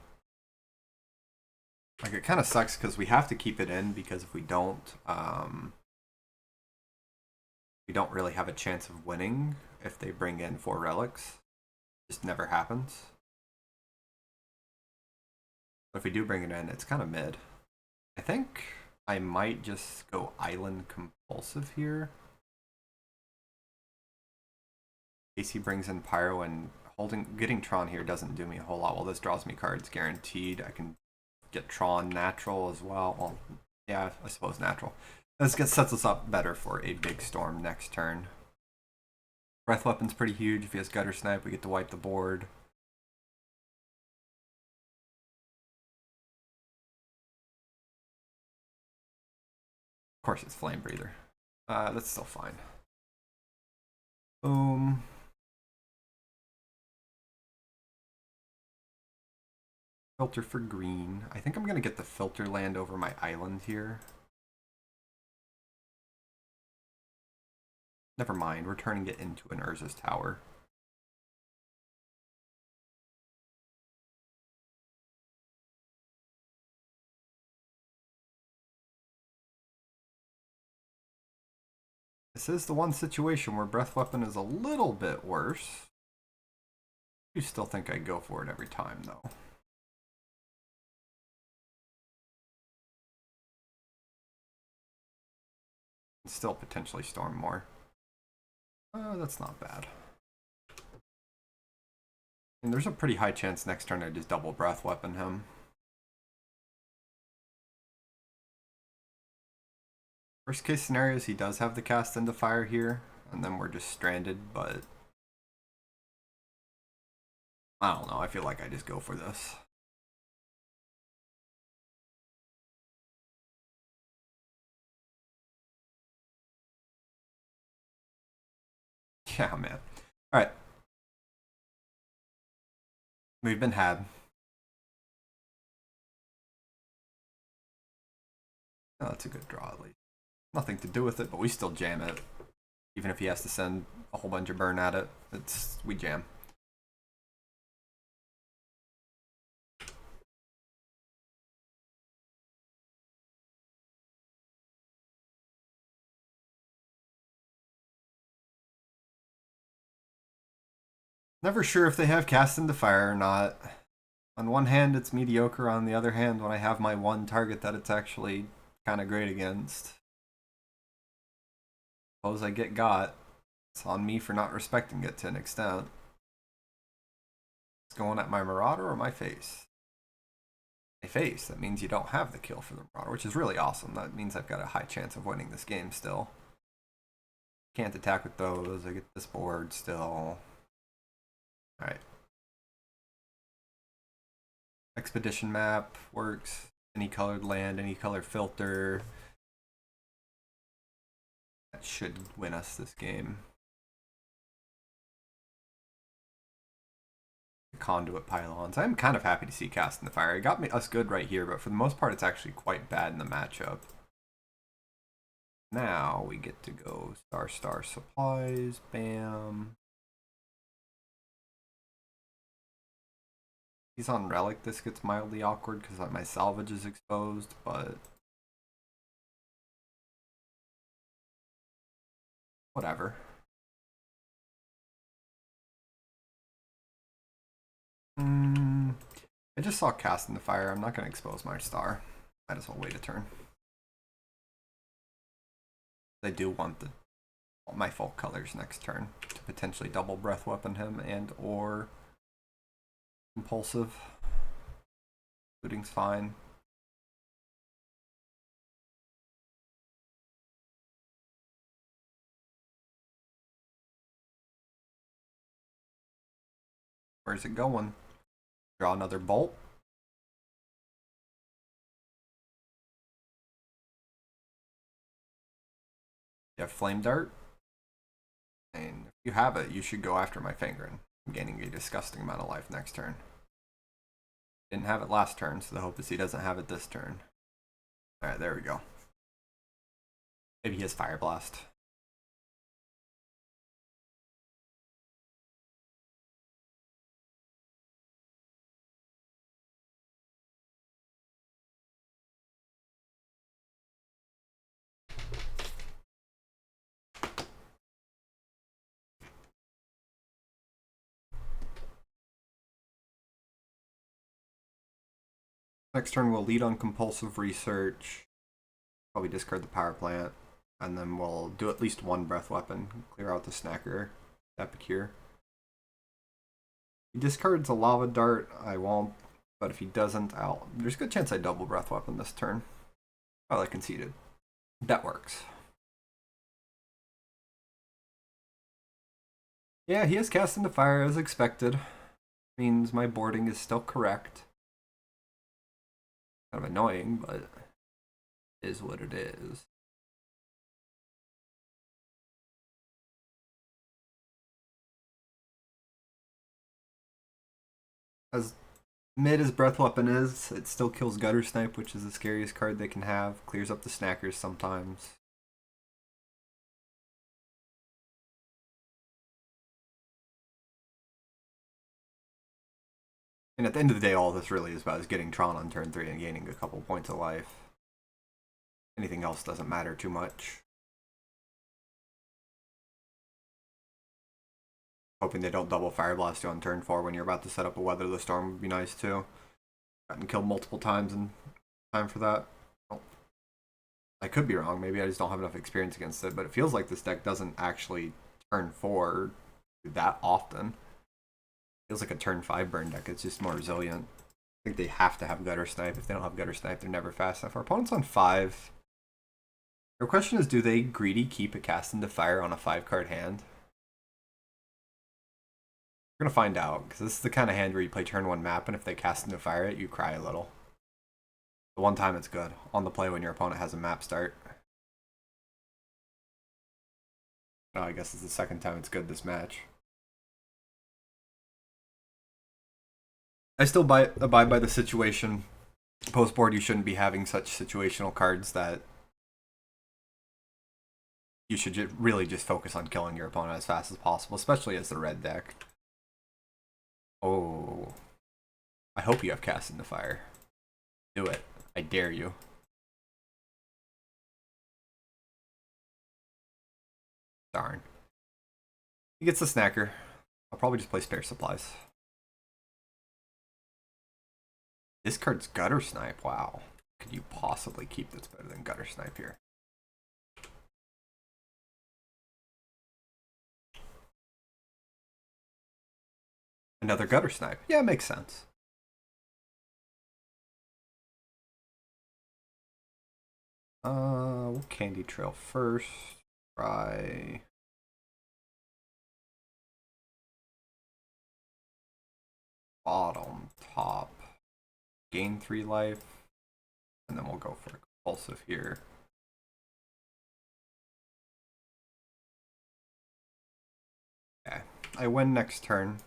Like, it kind of sucks because we have to keep it in, because if we don't really have a chance of winning if they bring in 4 relics. It just never happens. But if we do bring it in, it's kind of mid. I think I might just go Island Compulsive here. In case he brings in Pyro and Getting Tron here doesn't do me a whole lot. Well, this draws me cards guaranteed. I can get Tron natural as well. Well, yeah, I suppose natural. Sets us up better for a big storm next turn. Breath Weapon's pretty huge. If he has Gutter Snipe, we get to wipe the board. Of course, it's Flame Breather. That's still fine. Boom. Filter for green. I think I'm going to get the filter land over my island here. Never mind, we're turning it into an Urza's Tower. This is the one situation where Breath Weapon is a little bit worse. I still think I'd go for it every time, though. Still potentially storm more. That's not bad. And there's a pretty high chance next turn I just double Breath Weapon him. Worst case scenario is he does have the cast into fire here, and then we're just stranded, but I don't know, I feel like I just go for this. Yeah, man. Alright. We've been had. Oh, that's a good draw at least. Nothing to do with it, but we still jam it. Even if he has to send a whole bunch of burn at it, we jam. Never sure if they have cast into fire or not. On one hand, it's mediocre. On the other hand, when I have my one target that it's actually kind of great against. Suppose I get got. It's on me for not respecting it to an extent. It's going at my Marauder or my face? My face. That means you don't have the kill for the Marauder, which is really awesome. That means I've got a high chance of winning this game still. Can't attack with those. I get this board still. Alright. Expedition map works. Any colored land, any color filter. That should win us this game. Conduit pylons. I'm kind of happy to see cast in the fire. It got us good right here, but for the most part, it's actually quite bad in the matchup. Now we get to go star supplies. Bam. He's on relic. This gets mildly awkward because my salvage is exposed, but whatever. I just saw cast in the fire. I'm not going to expose my star. Might as well wait a turn. I do want my full colors next turn to potentially double breath weapon him and or compulsive. Looting's fine. Where's it going? Draw another bolt. You have Flame Dart. And if you have it, you should go after my Fangren. I'm gaining a disgusting amount of life next turn. Didn't have it last turn, so the hope is he doesn't have it this turn. Alright, there we go. Maybe he has Fire Blast. Next turn we'll lead on Compulsive Research. Probably discard the Power Plant. And then we'll do at least one Breath Weapon. Clear out the Snacker, Epicure. He discards a lava dart, I won't. But if he doesn't, there's a good chance I double breath weapon this turn. Oh, I conceded. That works. Yeah, he has cast into fire as expected. Means my boarding is still correct. Kind of annoying, but it is what it is. As mid as breath weapon is, it still kills gutter snipe, which is the scariest card they can have. Clears up the snackers sometimes. And at the end of the day, all this really is about is getting Tron on turn 3 and gaining a couple points of life. Anything else doesn't matter too much. Hoping they don't double Fire Blast you on turn 4 when you're about to set up a Weather the Storm would be nice too. Gotten killed multiple times in time for that. Well, I could be wrong, maybe I just don't have enough experience against it, but it feels like this deck doesn't actually turn 4 that often. Feels like a turn 5 burn deck, it's just more resilient. I think they have to have Gutter Snipe. If they don't have Gutter Snipe, they're never fast enough. Our opponent's on 5. Your question is, do they greedy keep a Cast into Fire on a 5-card hand? We're gonna find out, because this is the kind of hand where you play turn 1 map, and if they Cast into Fire it, you cry a little. The one time it's good. On the play when your opponent has a map start. Oh, I guess it's the second time it's good this match. I still abide by the situation. Post board, you shouldn't be having such situational cards that you should really just focus on killing your opponent as fast as possible, especially as the red deck. Oh. I hope you have Cast into Fire. Do it. I dare you. Darn. He gets the snacker. I'll probably just play Spare Supplies. This card's Gutter Snipe. Wow. Could you possibly keep that's better than Gutter Snipe here? Another Gutter Snipe. Yeah, it makes sense. We'll Candy Trail first. Try bottom, top. Gain 3 life. And then we'll go for Compulsive here. Okay. I win next turn.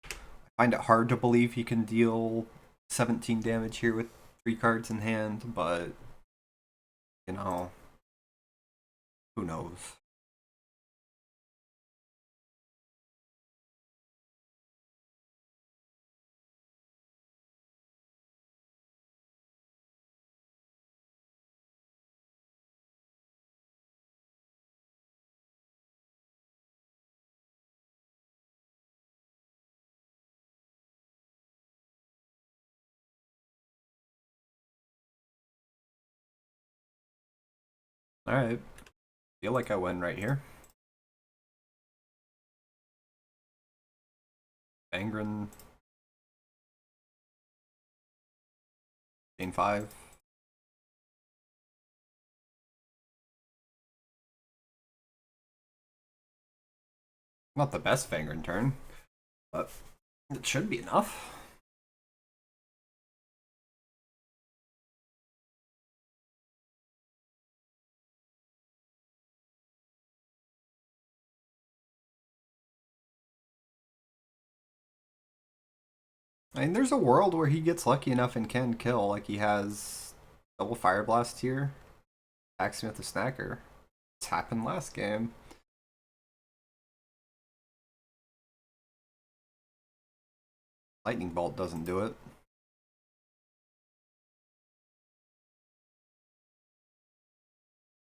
I find it hard to believe he can deal 17 damage here with 3 cards in hand, but you know, who knows? Alright. Feel like I win right here. Angren. Gain 5. Not the best Fangren turn, but it should be enough. I mean, there's a world where he gets lucky enough and can kill, like he has double Fire Blast here. Attacks me with the Snacker. It's happened last game. Lightning Bolt doesn't do it.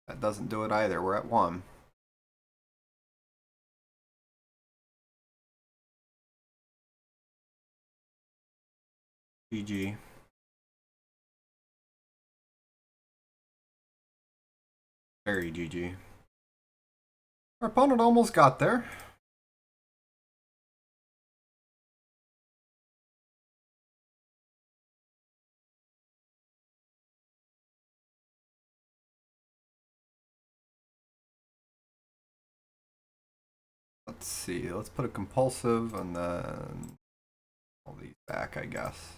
That doesn't do it either. We're at 1. GG. Very GG. Our opponent almost got there. let's see. Let's put a compulsive and then all these back, I guess.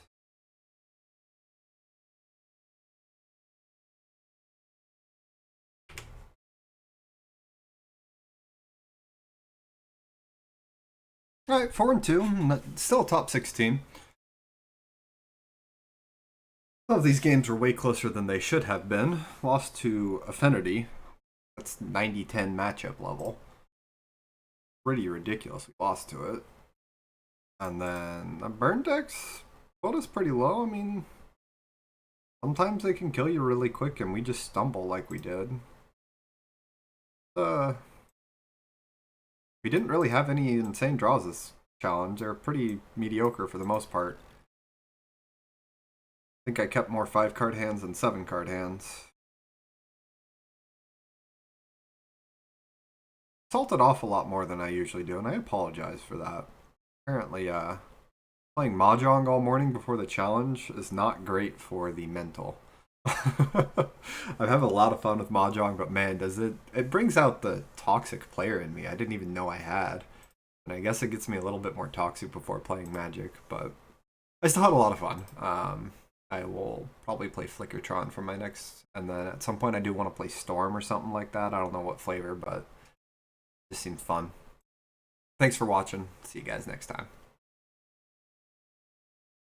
All right, 4-2, still top 16. Some of these games were way closer than they should have been. Lost to Affinity. That's 90-10 matchup level. Pretty ridiculous. We lost to it. And then a burn deck's quota's pretty low. I mean, sometimes they can kill you really quick and we just stumble like we did. We didn't really have any insane draws this challenge. They're pretty mediocre for the most part. I think I kept more 5-card hands than 7-card hands. Salted off a lot more than I usually do, and I apologize for that. Apparently, playing Mahjong all morning before the challenge is not great for the mental. I have a lot of fun with Mahjong, but man, does it brings out the toxic player in me I didn't even know I had. And I guess it gets me a little bit more toxic before playing Magic, but I still had a lot of fun. I will probably play Flickertron for my next, and then at some point I do want to play Storm or something like that. I don't know what flavor, but it just seems fun. Thanks for watching. See you guys next time.